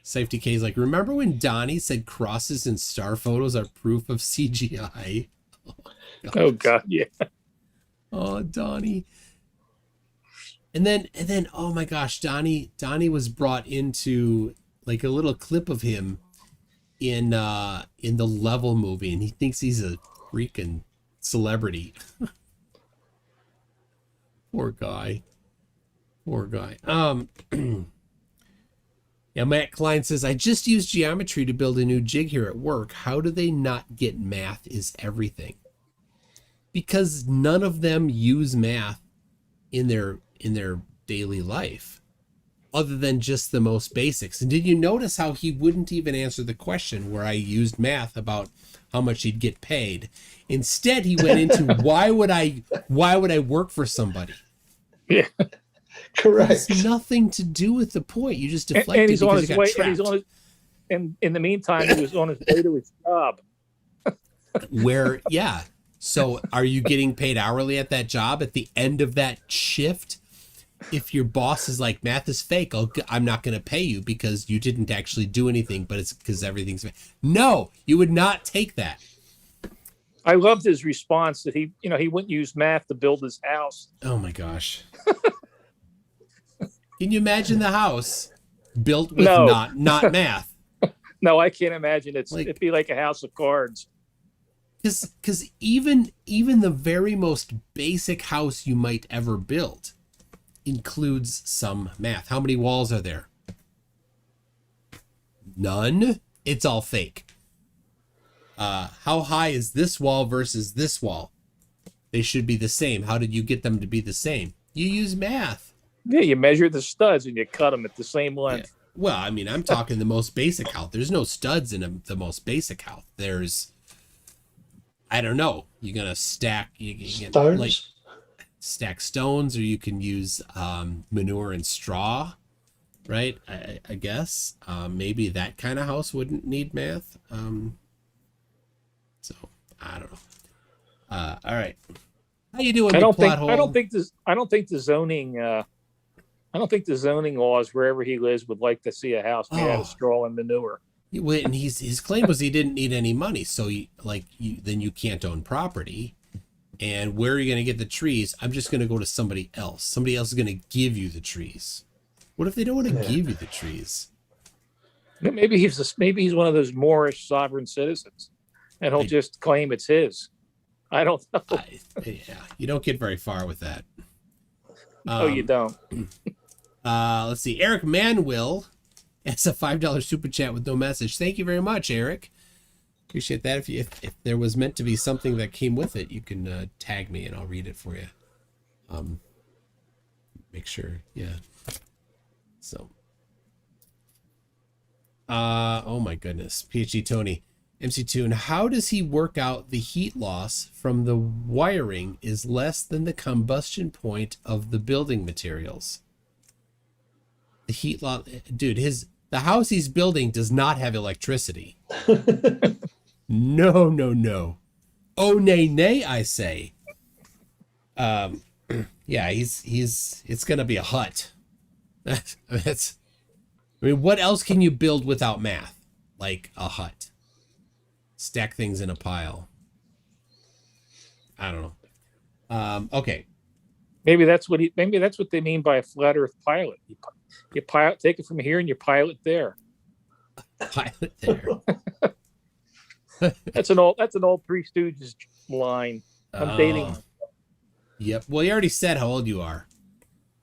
Safety K is like, remember when Donnie said crosses in star photos are proof of CGI? Oh God, yeah. Oh, Donnie. And then, oh my gosh, Donnie was brought into like a little clip of him in the Level movie, and he thinks he's a freaking celebrity. Poor guy. Yeah, Matt Klein says, I just used geometry to build a new jig here at work. How do they not get math is everything? Because none of them use math in their daily life, other than just the most basics. And did you notice how he wouldn't even answer the question where I used math about how much he'd get paid? Instead, he went into why would I work for somebody? Yeah. Correct. It's nothing to do with the point. You just deflected And he's on because his you got way. trapped. And in the meantime, he was on his way to his job. Yeah. So are you getting paid hourly at that job at the end of that shift? If your boss is like, math is fake, I'm not going to pay you because you didn't actually do anything, but it's because everything's fake. No, you would not take that. I loved his response that he wouldn't use math to build his house. Oh my gosh. Can you imagine the house built with not math? No, I can't imagine. It'd be like a house of cards. Because even the very most basic house you might ever build includes some math. How many walls are there? None. It's all fake. How high is this wall versus this wall? They should be the same. How did you get them to be the same? You use math. Yeah, you measure the studs and you cut them at the same length. Yeah. Well, I mean, I'm talking the most basic house. There's no studs in the most basic house. There's, I don't know. You're gonna stack Stones? like stack stones, or you can use manure and straw, right? I guess maybe that kind of house wouldn't need math. So I don't know. All right, how you doing? I don't think the zoning laws wherever he lives would like to see a house made out of straw and manure. And his claim was he didn't need any money, so then you can't own property. And where are you going to get the trees? I'm just going to go to somebody else. Somebody else is going to give you the trees. What if they don't want to give you the trees? Maybe he's one of those Moorish sovereign citizens, and he'll just claim it's his. I don't know. Yeah, you don't get very far with that. No, you don't. Let's see. Eric Manwill. It's a $5 super chat with no message. Thank you very much, Eric. Appreciate that. If there was meant to be something that came with it, you can tag me and I'll read it for you. Make sure, yeah. So, oh my goodness, PhD Tony, MC Toon. How does he work out the heat loss from the wiring is less than the combustion point of the building materials? The heat loss, dude. The house he's building does not have electricity. No. Oh, nay, I say. Yeah, it's gonna be a hut. What else can you build without math? Like a hut. Stack things in a pile. I don't know. Okay. Maybe that's what they mean by a flat Earth pilot. You pilot, take it from here, and you pilot there. Pilot there. That's an old Three Stooges line. I'm dating. Yep. Well, you already said how old you are.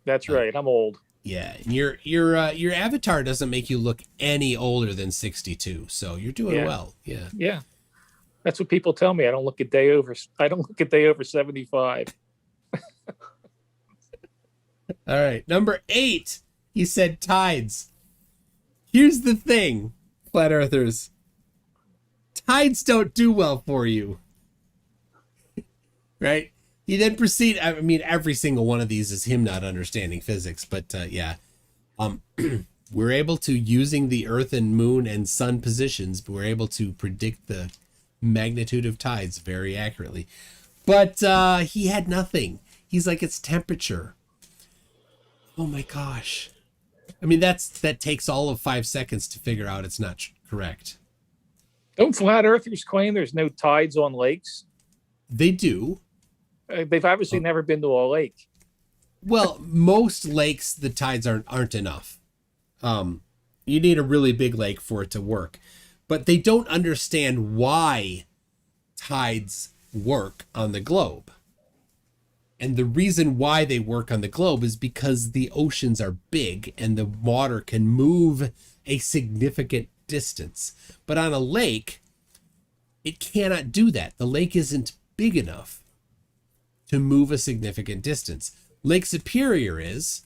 That's right. I'm old. Yeah, and your avatar doesn't make you look any older than 62, so you're doing well. Yeah. Yeah. That's what people tell me. I don't look a day over 75. All right, number 8. He said tides. Here's the thing, flat earthers. Tides don't do well for you. Right? He then proceeded. I mean, every single one of these is him not understanding physics, but we're able to, using the Earth and Moon and Sun positions, we're able to predict the magnitude of tides very accurately. But he had nothing. He's like, it's temperature. Oh my gosh. I mean, that takes all of 5 seconds to figure out it's not correct. Don't flat earthers claim there's no tides on lakes? They do. They've obviously never been to a lake. Well, most lakes, the tides aren't enough. You need a really big lake for it to work. But they don't understand why tides work on the globe. And the reason why they work on the globe is because the oceans are big and the water can move a significant distance. But on a lake, it cannot do that. The lake isn't big enough to move a significant distance. Lake Superior is,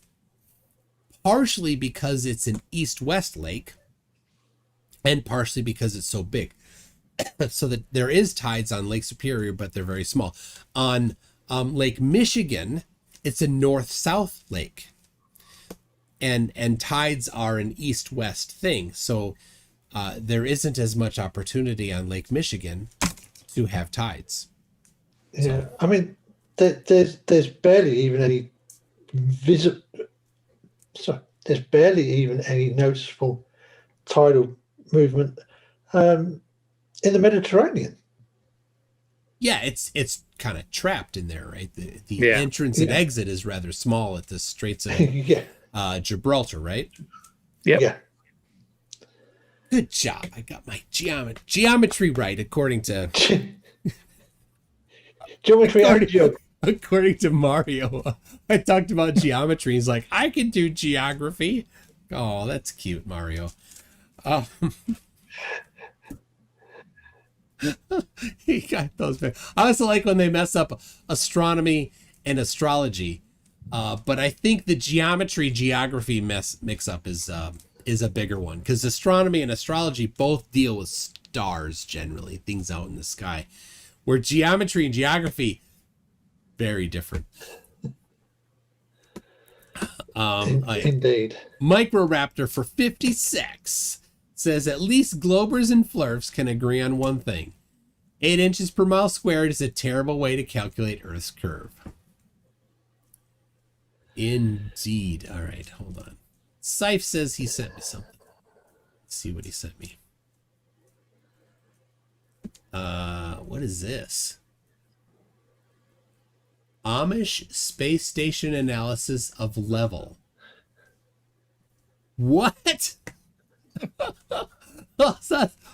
partially because it's an east-west lake, and partially because it's so big. So that there is tides on Lake Superior, but they're very small. On Lake Michigan, it's a north-south lake. And tides are an east-west thing. So there isn't as much opportunity on Lake Michigan to have tides. Yeah, I mean, there's barely even any there's barely even any noticeable tidal movement in the Mediterranean. Yeah, it's kind of trapped in there, right? The entrance and exit is rather small at the Straits of Gibraltar, right? Yep. Yeah. Good job. I got my geometry right, according to according to Mario. I talked about geometry. He's like, I can do geography. Oh, that's cute, Mario. He got those. I also like when they mess up astronomy and astrology. But I think the geography mix up is a bigger one, because astronomy and astrology both deal with stars, generally things out in the sky, where geometry and geography very different. Indeed. Microraptor for 56 says at least Globers and Flurfs can agree on one thing: 8 inches per mile squared is a terrible way to calculate Earth's curve. Indeed. All right, hold on. Syfe says he sent me something. Let's see what he sent me. What is this? Amish space station analysis of level. What?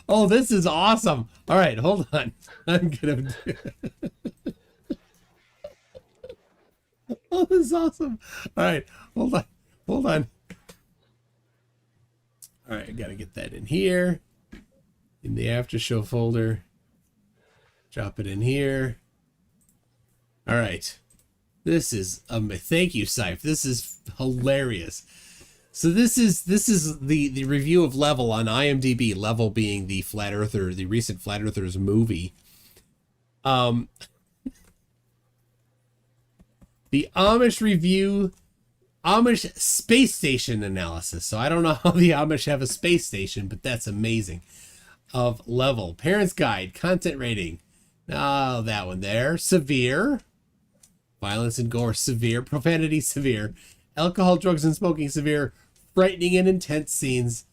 Oh, this is awesome. All right, hold on. I'm gonna. Oh, this is awesome. All right, hold on. All right, I gotta get that in here, in the Aftershow folder. Drop it in here. All right, this is thank you, Syfe. This is hilarious. So this is the review of Level on IMDb. Level being the Flat Earther, the recent Flat Earthers movie. The Amish review, Amish space station analysis. So I don't know how the Amish have a space station, but that's amazing. Of Level. Parents Guide, content rating. Oh, that one there. Severe. Violence and gore, severe. Profanity, severe. Alcohol, drugs, and smoking, severe. Frightening and intense scenes,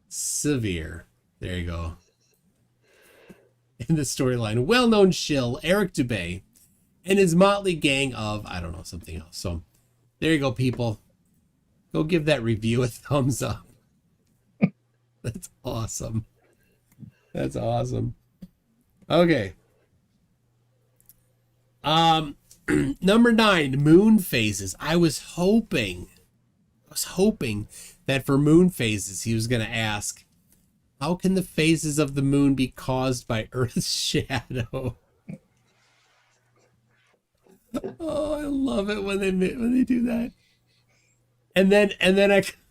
severe. There you go. In the storyline, well-known shill Eric Dubay and his motley gang of, I don't know, something else. So there you go, people. Go give that review a thumbs up. That's awesome. That's awesome. Okay. Number 9, moon phases. I was hoping that for moon phases, he was going to ask, how can the phases of the moon be caused by Earth's shadow? Oh, I love it when they do that. And then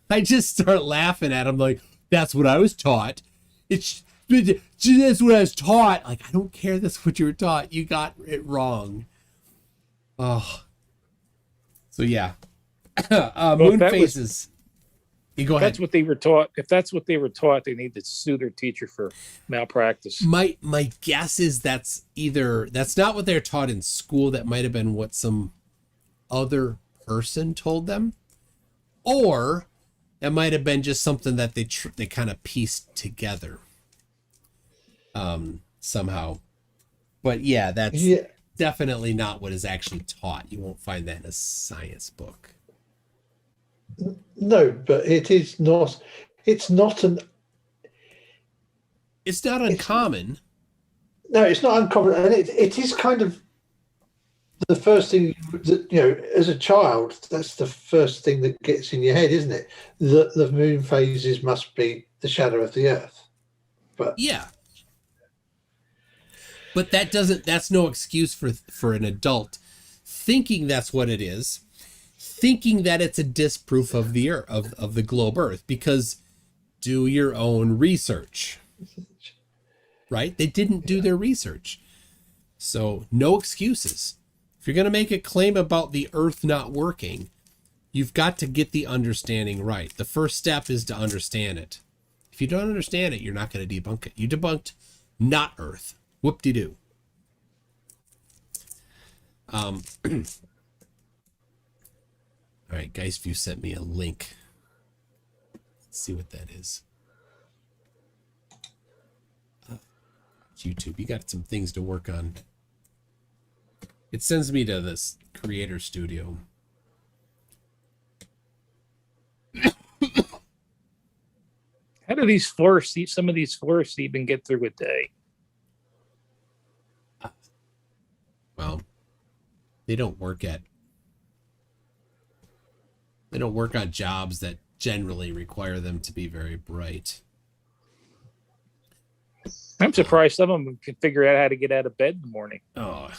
I just start laughing at him like, that's what I was taught. That's what I was taught. Like, I don't care. That's what you were taught. You got it wrong. Oh. So yeah. Moon phases. You go ahead. That's what they were taught. If that's what they were taught, they need to sue their teacher for malpractice. My guess is that's not what they're taught in school. That might have been what some other person told them, or that might have been just something that they kind of pieced together somehow. But yeah, that's definitely not what is actually taught. You won't find that in a science book. No, but it is not. It's not an. It's not uncommon. No, it's not uncommon, and it is kind of the first thing that, you know, as a child. That's the first thing that gets in your head, isn't it? That the moon phases must be the shadow of the Earth. But yeah. But that's no excuse for an adult thinking that's what it is, thinking that it's a disproof of the Earth, of the globe Earth, because do your own research. Right? They didn't do their research. So no excuses. If you're going to make a claim about the Earth not working, you've got to get the understanding right. The first step is to understand it. If you don't understand it, you're not going to debunk it. You debunked not Earth. Whoop-de-doo. All right, Geistview sent me a link. Let's see what that is. YouTube, you got some things to work on. It sends me to this creator studio. How do these forests, some of these forests even get through a day? Well, they don't work on jobs that generally require them to be very bright. I'm surprised some of them can figure out how to get out of bed in the morning. Oh,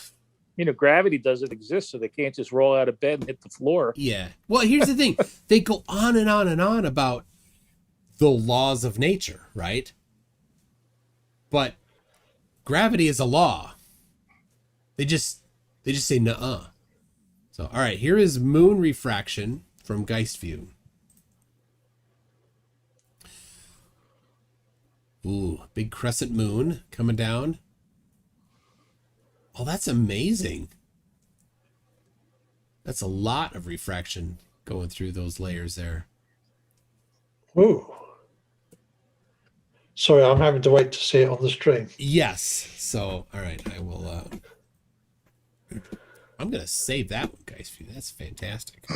you know, gravity doesn't exist, so they can't just roll out of bed and hit the floor. Yeah. Well, here's the thing. They go on and on and on about the laws of nature, right? But gravity is a law. They just say nuh-uh. So, all right, here is moon refraction from Geistview. Ooh, big crescent moon coming down. Oh, that's amazing. That's a lot of refraction going through those layers there. Ooh. Sorry, I'm having to wait to see it on the stream. Yes. So, all right, I will... I'm going to save that one, guys. That's fantastic.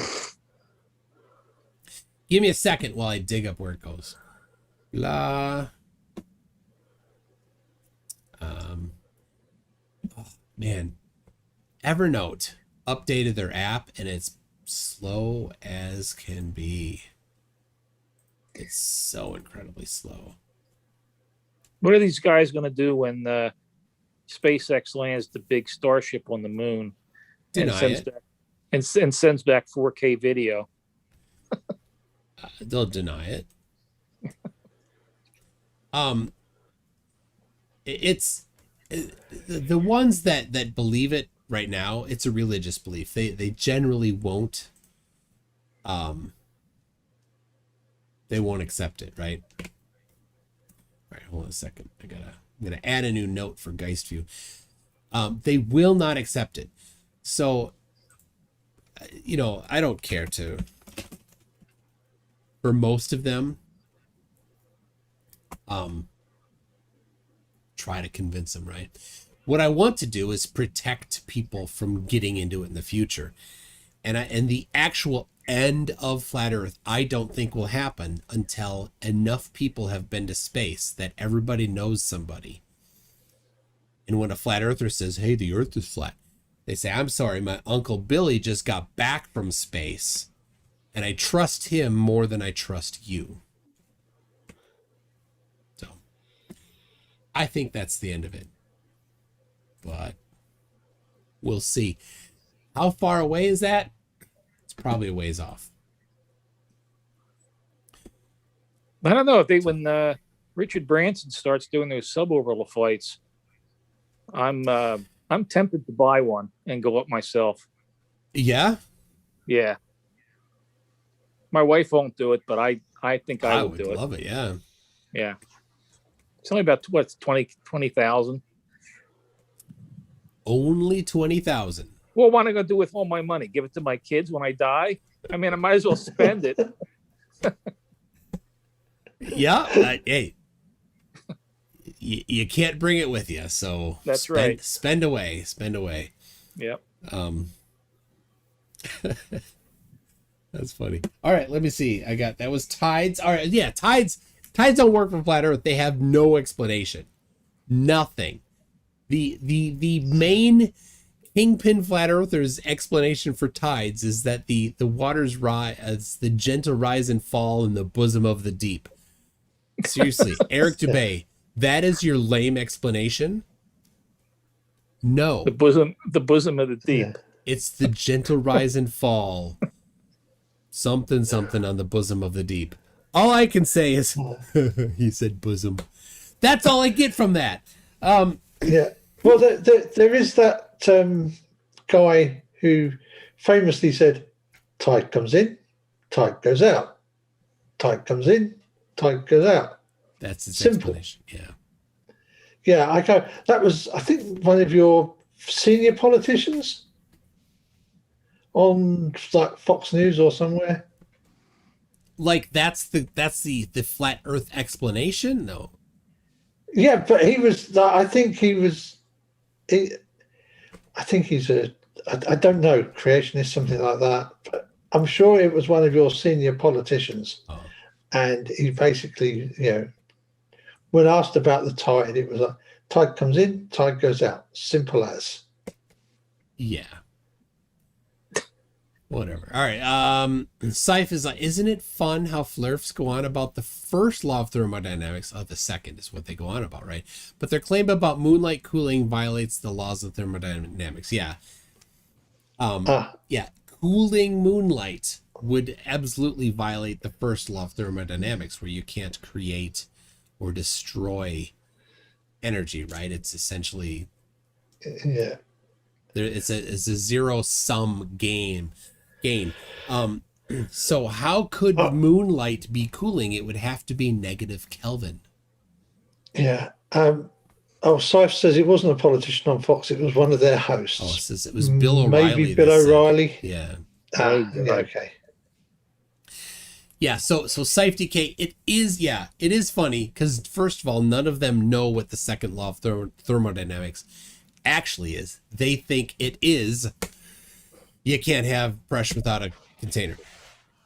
Give me a second while I dig up where it goes. Oh, man. Evernote updated their app, and it's slow as can be. It's so incredibly slow. What are these guys going to do when SpaceX lands the big Starship on the moon and sends back 4K video? They'll deny it. It's the ones that believe it right now. It's a religious belief. They generally won't. They won't accept it, right? All right, hold on a second. I'm gonna add a new note for Geistview. They will not accept it. So, you know, I don't care to. For most of them, try to convince them, right? What I want to do is protect people from getting into it in the future. And the actual end of flat Earth, I don't think will happen until enough people have been to space that everybody knows somebody. And when a flat earther says, hey, the Earth is flat, they say, I'm sorry, my Uncle Billy just got back from space, and I trust him more than I trust you. So I think that's the end of it. But we'll see. How far away is that? It's probably a ways off. I don't know if when Richard Branson starts doing those suborbital flights, I'm tempted to buy one and go up myself. Yeah? Yeah. My wife won't do it, but I think I will do it. I would love it, yeah. Yeah. It's only about 20,000. Only 20,000. Well, what am I going to do with all my money? Give it to my kids when I die? I mean, I might as well spend it. Yeah. Hey, you can't bring it with you, so that's right. Spend away. Yep. That's funny. All right, let me see. That was tides. All right, yeah, tides don't work for flat Earth. They have no explanation. Nothing. The main kingpin flat earthers explanation for tides is that the waters rise as the gentle rise and fall in the bosom of the deep. Seriously, Eric Dubay, that is your lame explanation? No. The bosom of the deep. Yeah. It's the gentle rise and fall. Something on the bosom of the deep. All I can say is he said bosom. That's all I get from that. Yeah. Well, there is that guy who famously said, tide comes in, tide goes out. Tide comes in, tide goes out. That's his Simple. explanation. Yeah. Yeah, that was, I think, one of your senior politicians on like Fox News or somewhere. Like that's the flat Earth explanation? No. Yeah, but he was. I think he's I don't know, creationist, something like that. But I'm sure it was one of your senior politicians, and he basically, when asked about the tide, it was like tide comes in, tide goes out, simple as. Yeah. Whatever. All right. Syph is like, isn't it fun how flurfs go on about the first law of thermodynamics? The second is what they go on about, right? But their claim about moonlight cooling violates the laws of thermodynamics. Yeah. Yeah. Cooling moonlight would absolutely violate the first law of thermodynamics, where you can't create or destroy energy, right? It's essentially, Yeah. it's a zero sum game. So how could moonlight be cooling? It would have to be negative Kelvin. Yeah. Syph says it wasn't a politician on Fox, it was one of their hosts. Oh, it says it was Bill O'Reilly. Maybe Bill O'Reilly. Yeah. Yeah, okay. Yeah, so Safety K, it is funny because, first of all, none of them know what the second law of thermodynamics actually is. They think it is, you can't have pressure without a container.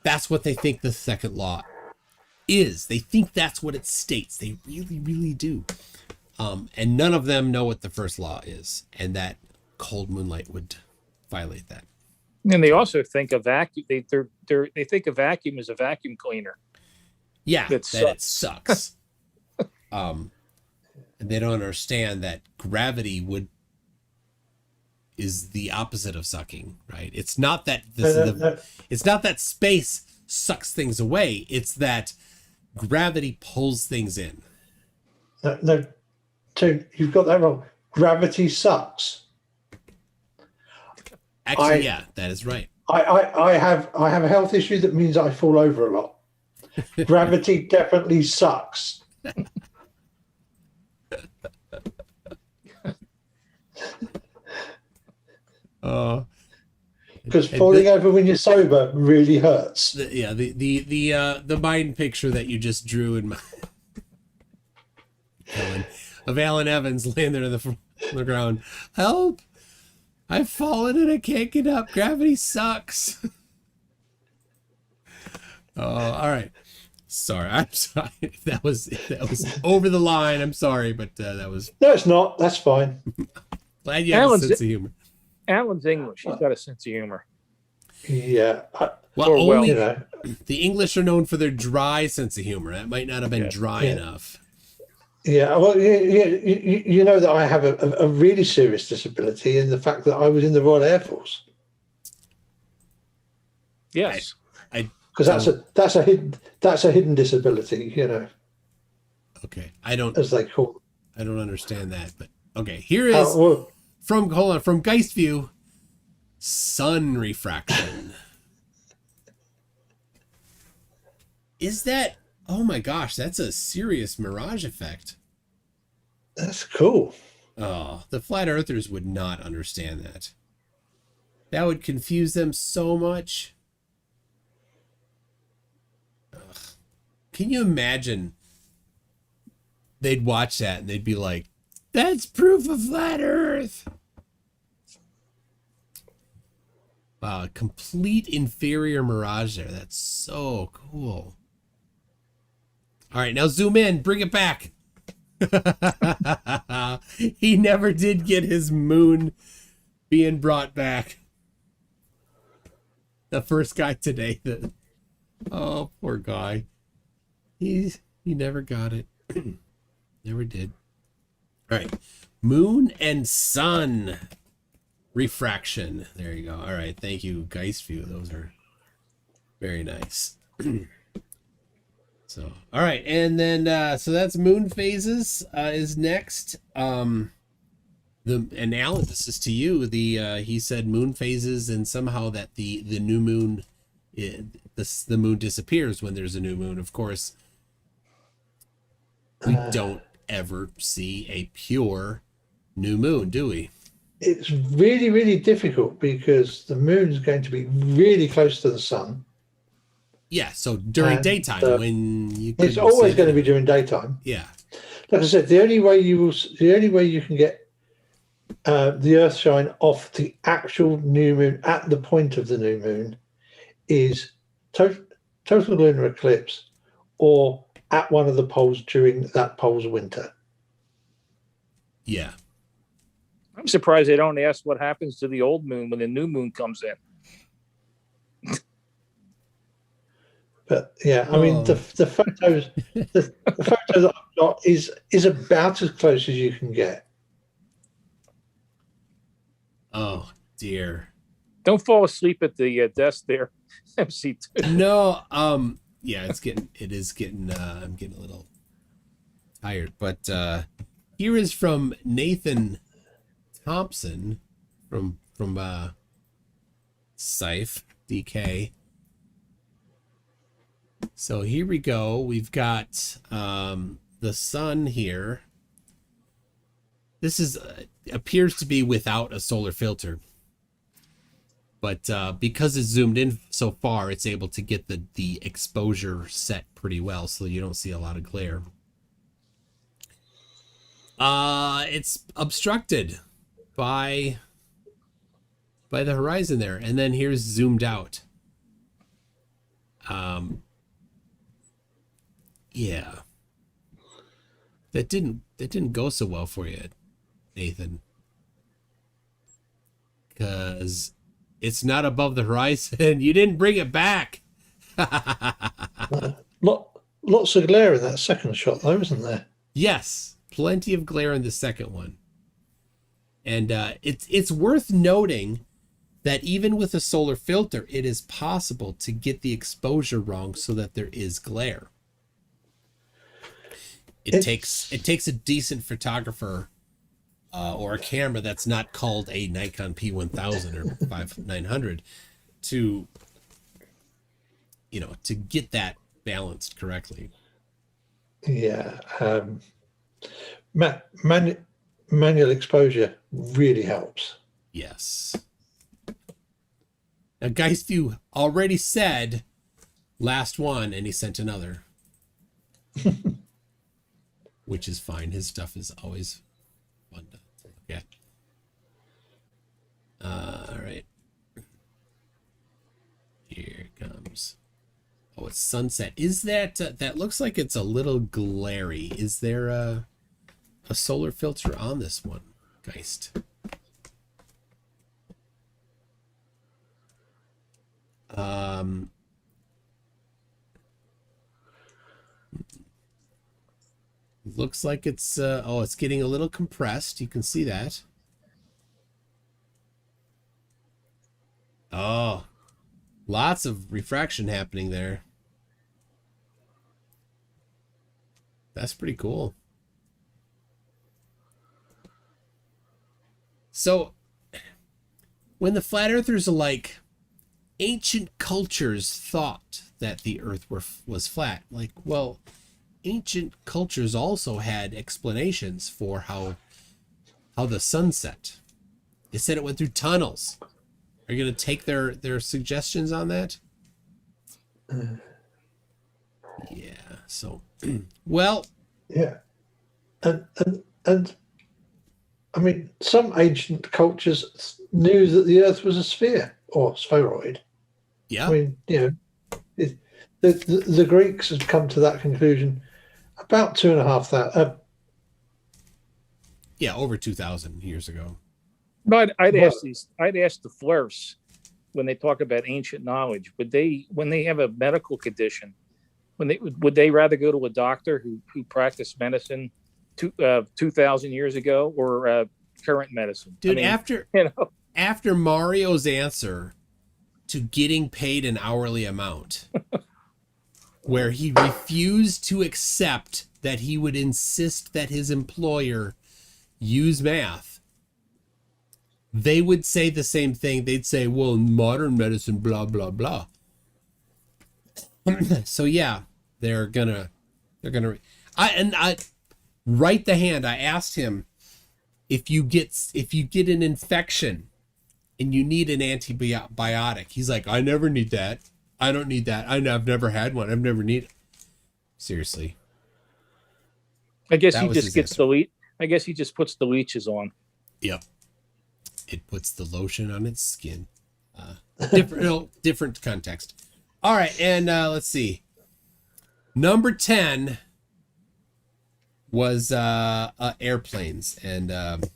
That's what they think the second law is. They think that's what it states. They really, really do. And none of them know what the first law is, and that cold moonlight would violate that. And they also think a vacuum. They think a vacuum is a vacuum cleaner. Yeah, that it sucks. And they don't understand that gravity is the opposite of sucking, right? It's not that it's not that space sucks things away. It's that gravity pulls things in. No, Tim, you've got that wrong. Gravity sucks. Actually, yeah, that is right. I have a health issue that means I fall over a lot. Gravity definitely sucks. Because falling over when you're sober really hurts. The mind picture that you just drew in my of Alan Evans laying there in the on the ground. Help! I've fallen and I can't get up. Gravity sucks. Oh, all right. Sorry, I'm sorry. If that was over the line. I'm sorry, but that was. No, it's not. That's fine. Glad you have a sense of humor. Alan's English. He's got a sense of humor. Yeah. Well, Or well, only You know, the English are known for their dry sense of humor. That might not have been dry enough. yeah. Well, you know that I have a really serious disability in the fact that I was in the Royal Air Force. yes. Because that's a hidden disability, you know. Okay, I don't As they call it. I don't understand that, but okay. Here is from Geist View, sun refraction. Is that? Oh my gosh, that's a serious mirage effect. That's cool. Oh, the flat earthers would not understand that. That would confuse them so much. Ugh. Can you imagine? They'd watch that and they'd be like, "That's proof of flat Earth." Wow, a complete inferior mirage there. That's so cool. All right, now zoom in. Bring it back. He never did get his moon being brought back. The first guy today that, oh, poor guy. He never got it. Never did. All right. Moon and sun refraction. There you go. All right. Thank you, Geist View. Those are very nice. So, all right. And then, so that's moon phases is next. And Alan, this is to you. He said moon phases and somehow that the new moon, the moon disappears when there's a new moon. Of course, we don't ever see a pure new moon, do we? It's really, really difficult because the moon is going to be really close to the sun. Yeah, so during daytime when you it's always going to be during daytime. Yeah. Like I said, the only way you can get the Earth shine off the actual new moon at the point of the new moon is total lunar eclipse or at one of the poles during that pole's winter. Yeah. I'm surprised they don't ask what happens to the old moon when the new moon comes in. But yeah, I mean the photos the photo that I've got is about as close as you can get. Oh dear. Don't fall asleep at the desk there, MC2. No, yeah, it is getting I'm getting a little tired, but here is from Nathan Thompson from Scythe DK. So here we go. We've got the sun here. This is appears to be without a solar filter. But because it's zoomed in so far, it's able to get the exposure set pretty well, so you don't see a lot of glare. It's obstructed by the horizon there, and then here's zoomed out. Yeah, that didn't go so well for you, Nathan, because it's not above the horizon. You didn't bring it back. Lots of glare in that second shot, though, isn't there? Yes, plenty of glare in the second one. And it's worth noting that even with a solar filter, it is possible to get the exposure wrong so that there is glare. It takes a decent photographer or a camera that's not called a Nikon P1000 or 5900 to get that balanced correctly. Yeah, manual exposure really helps. Yes. Now, Geist View already said last one, and he sent another, which is fine. His stuff is always fun to look it's sunset. Is that that looks like it's a little glary? Is there a solar filter on this one, Geist? Looks like it's it's getting a little compressed. You can see that. Oh, lots of refraction happening there. That's pretty cool. So, when the flat earthers are like, ancient cultures thought that the earth was flat. Like, well, ancient cultures also had explanations for how the sun set. They said it went through tunnels. Are you going to take their suggestions on that? Yeah. So, well. Yeah, and I mean, some ancient cultures knew that the Earth was a sphere or spheroid. Yeah. I mean, the Greeks had come to that conclusion about 2,500. Yeah, over 2,000 years ago. But I'd ask the Flers when they talk about ancient knowledge, when they have a medical condition, would they rather go to a doctor who practiced medicine 2,000 years ago or current medicine? Dude, after Mario's answer to getting paid an hourly amount, where he refused to accept that he would insist that his employer use math, they would say the same thing. They'd say, well, modern medicine, blah, blah, blah. So yeah, they're gonna I right the hand. I asked him, if you get an infection and you need an antibiotic, he's like, I never need that. I don't need that. I've never had one. I've never needed. Seriously. I guess he just gets I guess he just puts the leeches on. Yep. It puts the lotion on its skin. Different context. All right, and let's see. Number 10 was airplanes, and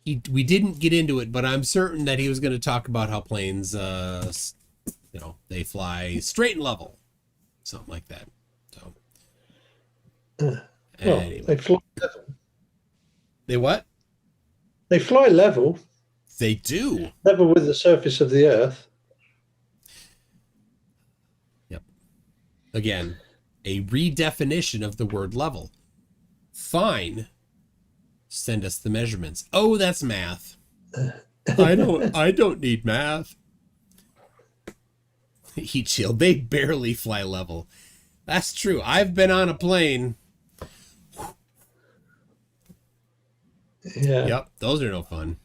we didn't get into it, but I'm certain that he was going to talk about how planes, they fly straight and level, something like that. So, anyway. They fly level. They what? They fly level. They do. Level with the surface of the Earth. Yep. Again, a redefinition of the word level. Fine. Send us the measurements. Oh, that's math. I don't need math. Heat shield. They barely fly level. That's true. I've been on a plane. Yeah. Yep. Those are no fun.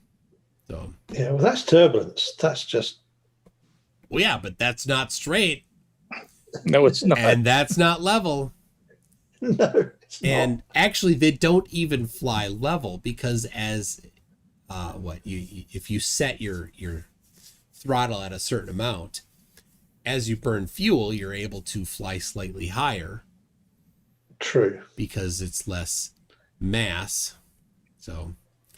So. Yeah. Well, that's turbulence. That's just. Well, yeah, but that's not straight. No, it's not. And that's not level. No. And actually, they don't even fly level because if you set your throttle at a certain amount, as you burn fuel, you're able to fly slightly higher. True. Because it's less mass. So,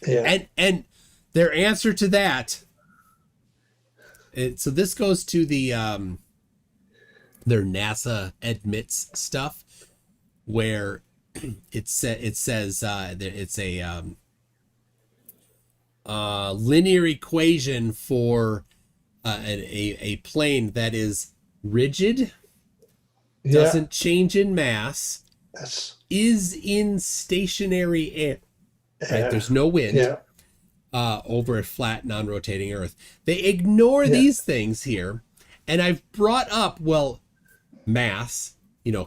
yeah. And their answer to that. So this goes to the their NASA admits stuff, where it says it's a linear equation for a plane that is rigid, doesn't change in mass, is in stationary air. Right? There's no wind over a flat, non-rotating Earth. They ignore these things here, and I've brought up mass,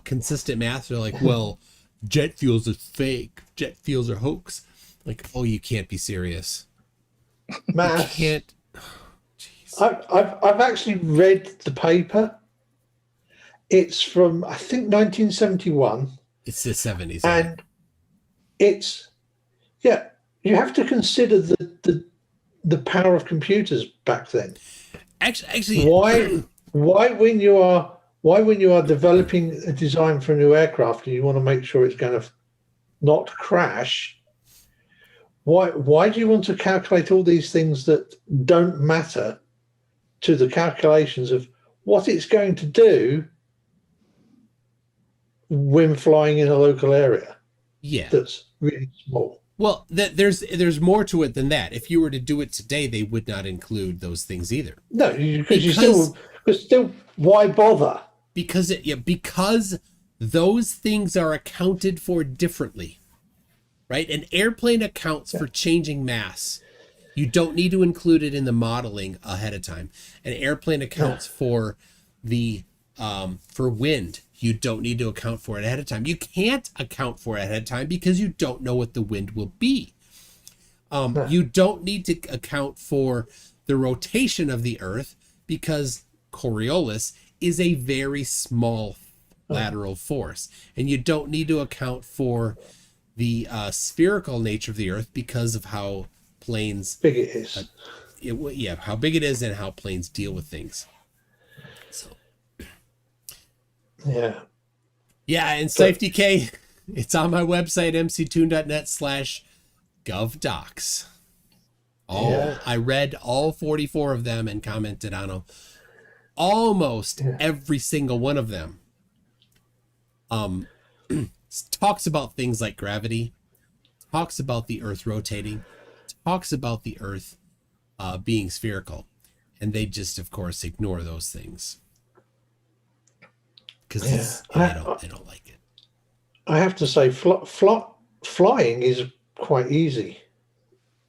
consistent mass. They're like, well, jet fuels are fake. Jet fuels are hoax. Like, oh, you can't be serious. Mass. You can't. I've actually read the paper. It's from, I think, 1971. It's the 70s. And it's, you have to consider the power of computers back then. Actually, why when you are developing a design for a new aircraft and you want to make sure it's going to not crash, why do you want to calculate all these things that don't matter to the calculations of what it's going to do when flying in a local area? Yeah. That's really small. Well, there's more to it than that. If you were to do it today, they would not include those things either. No, because still, why bother? Because those things are accounted for differently, right? An airplane accounts for changing mass. You don't need to include it in the modeling ahead of time. An airplane accounts for the for wind. You don't need to account for it ahead of time. You can't account for it ahead of time because you don't know what the wind will be. You don't need to account for the rotation of the Earth because Coriolis is a very small lateral force. And you don't need to account for the spherical nature of the Earth because of how planes... Big it is. How big it is and how planes deal with things. So... Yeah, and SafeDK, it's on my website, mctoon.net/govdocs. I read all 44 of them and commented on them. Almost every single one of them talks about things like gravity, talks about the Earth rotating, talks about the Earth being spherical. And they just, of course, ignore those things. Because they don't like it. I have to say, flying is quite easy.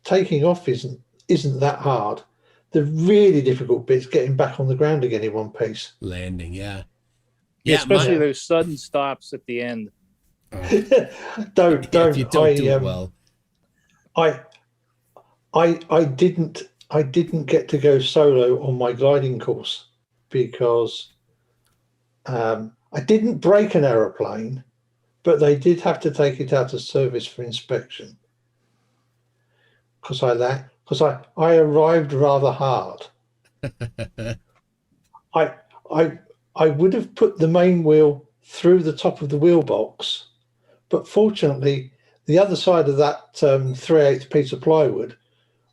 Taking off isn't that hard. The really difficult bit's getting back on the ground again in one piece. Landing, especially those sudden stops at the end. Don't. If you don't do it well. I didn't get to go solo on my gliding course because I didn't break an aeroplane, but they did have to take it out of service for inspection because I arrived rather hard. I would have put the main wheel through the top of the wheel box, but fortunately, the other side of that 3/8 piece of plywood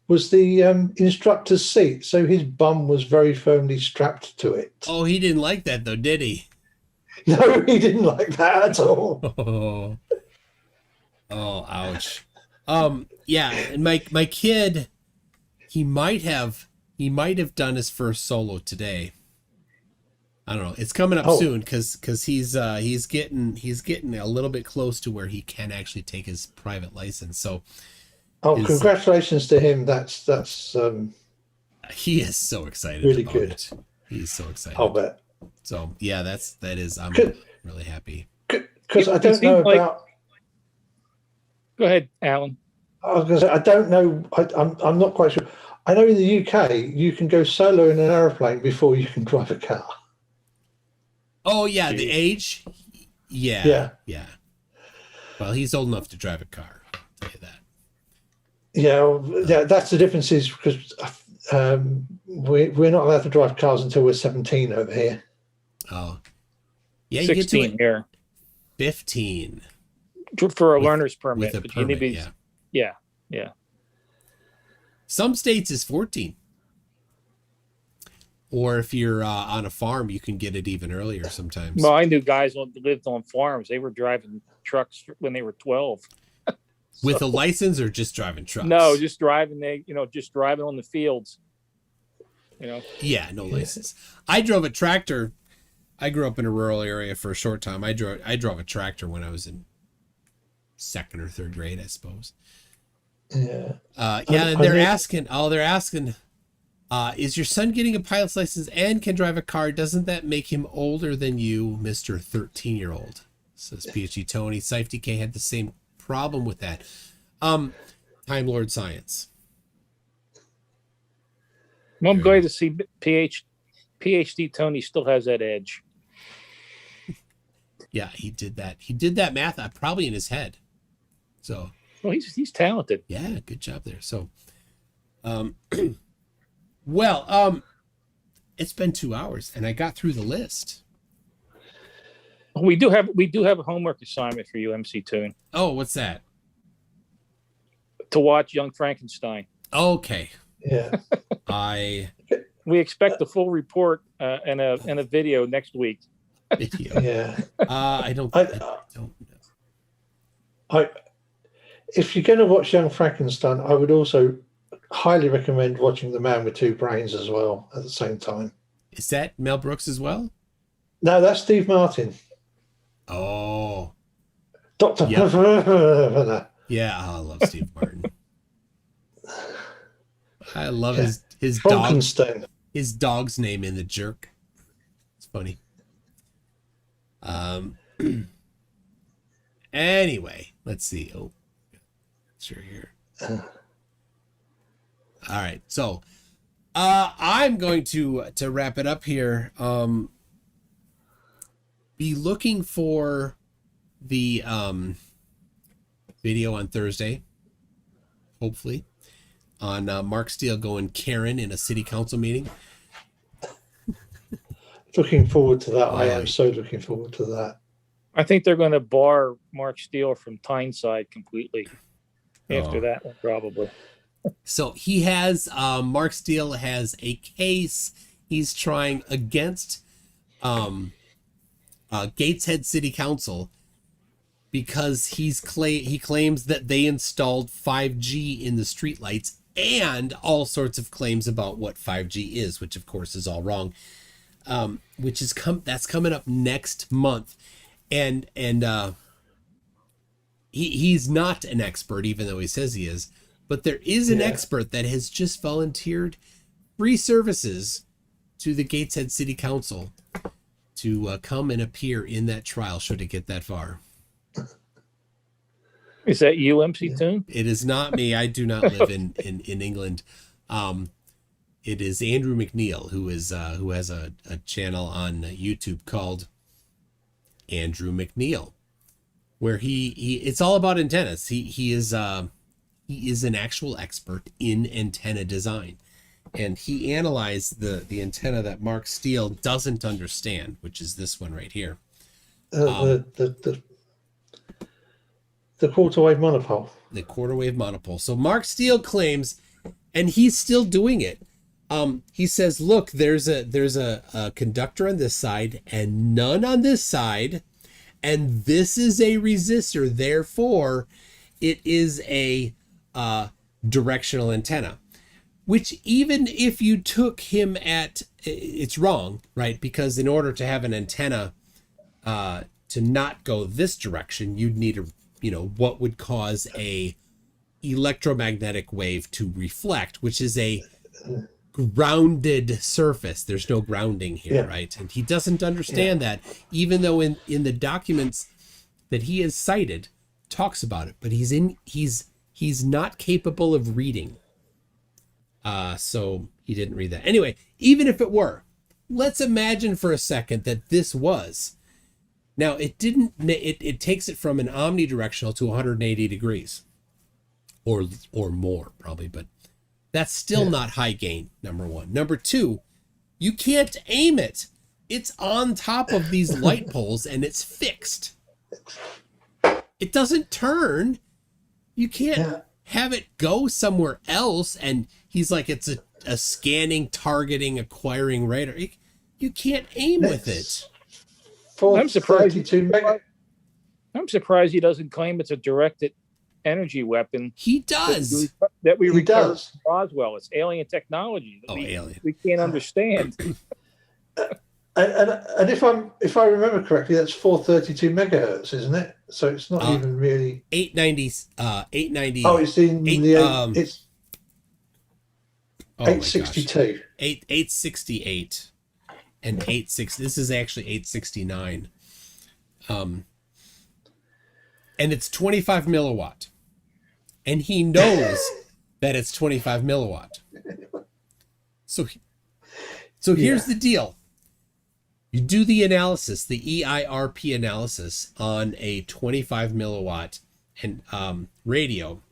was the instructor's seat, so his bum was very firmly strapped to it. Oh, he didn't like that though, did he? No, he didn't like that at all. Oh, ouch. And my kid, he might have done his first solo today. I don't know. It's coming up soon because he's getting a little bit close to where he can actually take his private license. So, congratulations to him. That's he is so excited. Really about good. it. He's so excited. I'll bet. So that is. I'm really happy. Because I don't know about. Go ahead, Alan. I was going to say I don't know. I'm not quite sure. I know in the UK you can go solo in an aeroplane before you can drive a car. Oh yeah, the age. Yeah. Well, he's old enough to drive a car. I'll tell you that. Yeah, that's the difference. Is because we're not allowed to drive cars until we're 17 over here. Oh, yeah, you 16 get to here. 15 for a learner's permit. With a but permit, you need to be, yeah. Some states is 14. Or if you're on a farm, you can get it even earlier sometimes. Well, I knew guys who lived on farms. They were driving trucks when they were 12. With a license or just driving trucks? No, just driving. Just driving on the fields. Yeah, no license. I drove a tractor. I grew up in a rural area for a short time. I drove a tractor when I was in second or third grade, I suppose. Yeah. And they're asking, is your son getting a pilot's license and can drive a car? Doesn't that make him older than you, Mr. 13-year-old? Says PhD Tony. SafeDK had the same problem with that. Time Lord Science. Well, I'm glad to see PhD Tony still has that edge. Yeah, he did that. He did that math probably in his head. So. Well, he's talented. Yeah, good job there. So, It's been 2 hours, and I got through the list. We do have a homework assignment for you, MC Toon, Oh, what's that? to watch Young Frankenstein. Okay. Yeah. We expect the full report and a video next week. Video. Yeah. I don't know. If you're going to watch Young Frankenstein, I would also highly recommend watching The Man with Two Brains as well at the same time. Is that Mel Brooks as well? No, that's Steve Martin. Oh. Dr. Yeah. Yeah, I love Steve Martin. I love his dog. His dog's name in The Jerk. It's funny. Anyway, let's see. Oh, sure here. All right, so I'm going to wrap it up here. Be looking for the video on Thursday, hopefully, on Mark Steele going Karen in a city council meeting. Looking forward to that. Oh, I am so looking forward to that. I think they're going to bar Mark Steele from Tyneside completely after that one, probably. So he has, Mark Steele has a case he's trying against Gateshead City Council because he claims that they installed 5G in the streetlights and all sorts of claims about what 5G is, which of course is all wrong. Which is that's coming up next month, and he's not an expert, even though he says he is. But there is an expert that has just volunteered free services to the Gateshead City Council to come and appear in that trial, should it get that far. Is that you, MC Toon? It is not me. I do not live in England. It is Andrew McNeil, who has a channel on YouTube called Andrew McNeil, where he it's all about antennas. He is an actual expert in antenna design, and he analyzed the antenna that Mark Steele doesn't understand, which is this one right here. The quarter wave monopole. The quarter wave monopole. So Mark Steele claims, and he's still doing it. He says, look, there's a conductor on this side and none on this side, and this is a resistor. Therefore, it is a directional antenna, which even if you took him at, it's wrong, right? Because in order to have an antenna to not go this direction, you'd need what would cause a electromagnetic wave to reflect, which is a grounded surface. There's no grounding here, right? And he doesn't understand that, even though in the documents that he has cited talks about it, but he's not capable of reading. So he didn't read that. Anyway, even if it were, let's imagine for a second that this was. Now it takes it from an omnidirectional to 180 degrees or more probably, but that's still not high gain, number one. Number two, you can't aim it. It's on top of these light poles and it's fixed. It doesn't turn. You can't have it go somewhere else. And he's like, it's a scanning, targeting, acquiring radar. You can't aim with it. I'm surprised he doesn't claim it's a directed energy weapon. He does. That we recovered from Roswell. It's alien technology that alien. We can't understand. And if I remember correctly, that's 432 megahertz, isn't it? So it's not even really 890. Oh, it's in it's 862. 868 and 860. This is actually 869. And it's 25 milliwatt. And he knows that it's 25 milliwatt. So here's the deal. You do the analysis, the EIRP analysis on a 25 milliwatt and radio,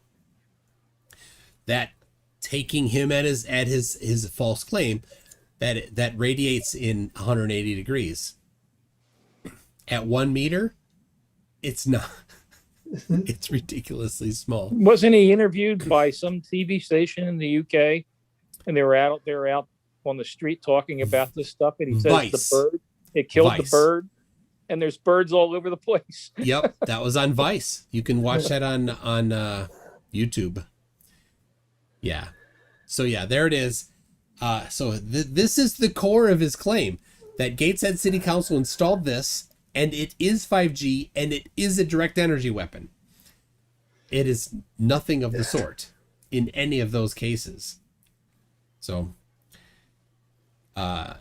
that taking him at his false claim, that radiates in 180 degrees. At 1 meter, it's not. It's ridiculously small. Wasn't he interviewed by some TV station in the UK, and they were out on the street talking about this stuff, and he says Vice. the bird, it killed Vice. the bird, and there's birds all over the place. Yep, that was on Vice. You can watch that on YouTube. Yeah. So yeah, there it is. This is the core of his claim, that Gateshead City Council installed this, and it is 5G, and it is a direct energy weapon. It is nothing of the sort in any of those cases. So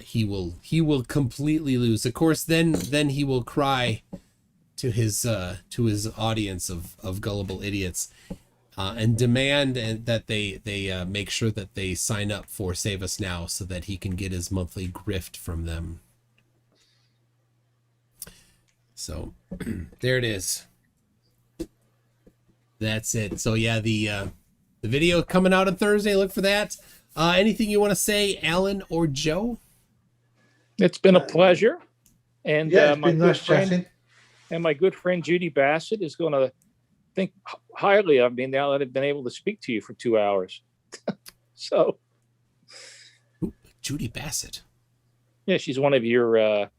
he will completely lose. Of course, then he will cry to his audience of gullible idiots, and demand that they make sure that they sign up for Save Us Now so that he can get his monthly grift from them. So there it is. That's it. So yeah, the video coming out on Thursday. Look for that. Anything you want to say, Alan or Joe? It's been a pleasure. And Yeah, it's my been good nice friend, chatting. and my good friend Judy Bassett is going to think highly of me now that I've been able to speak to you for 2 hours. So, Ooh, Judy Bassett. yeah, she's one of your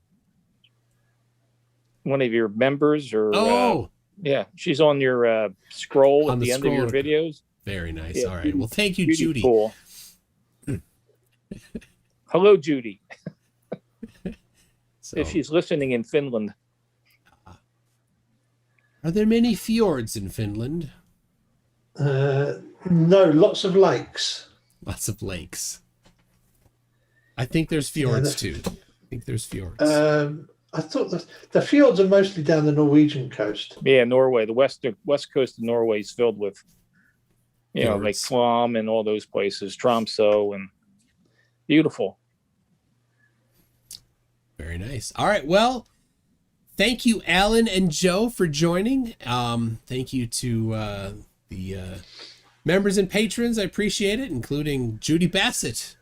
members, or yeah, she's on your scroll On at the the end of your scroll. videos. Very nice. Yeah, All right. Well, thank you, Judy's Judy. cool. Hello, Judy. So, If she's listening in Finland. are there many fjords in Finland? No, lots of lakes. Lots of lakes. I think there's fjords too. I think there's fjords. I thought the fjords are mostly down the Norwegian coast. Yeah, Norway. The west coast of Norway is filled with, like Fjords. Flom and all those places, Tromsø, and beautiful. Very nice. All right. Well, thank you, Alan and Joe, for joining. Thank you to the members and patrons. I appreciate it, including Judy Bassett.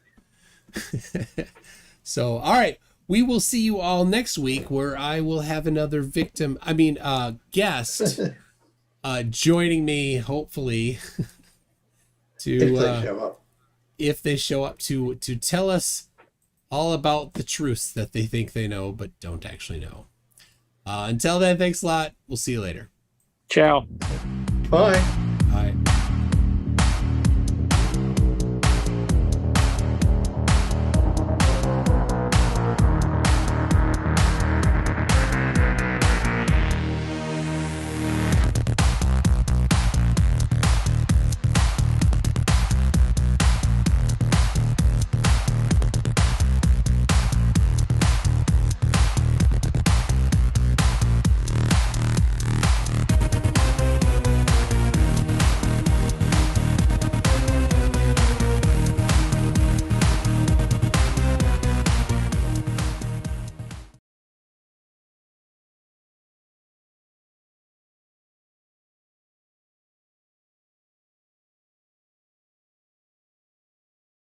So, all right. We will see you all next week, where I will have another guest joining me, hopefully, if they show up to tell us all about the truths that they think they know but don't actually know. Until then, thanks a lot. We'll see you later. Ciao. Bye. Bye.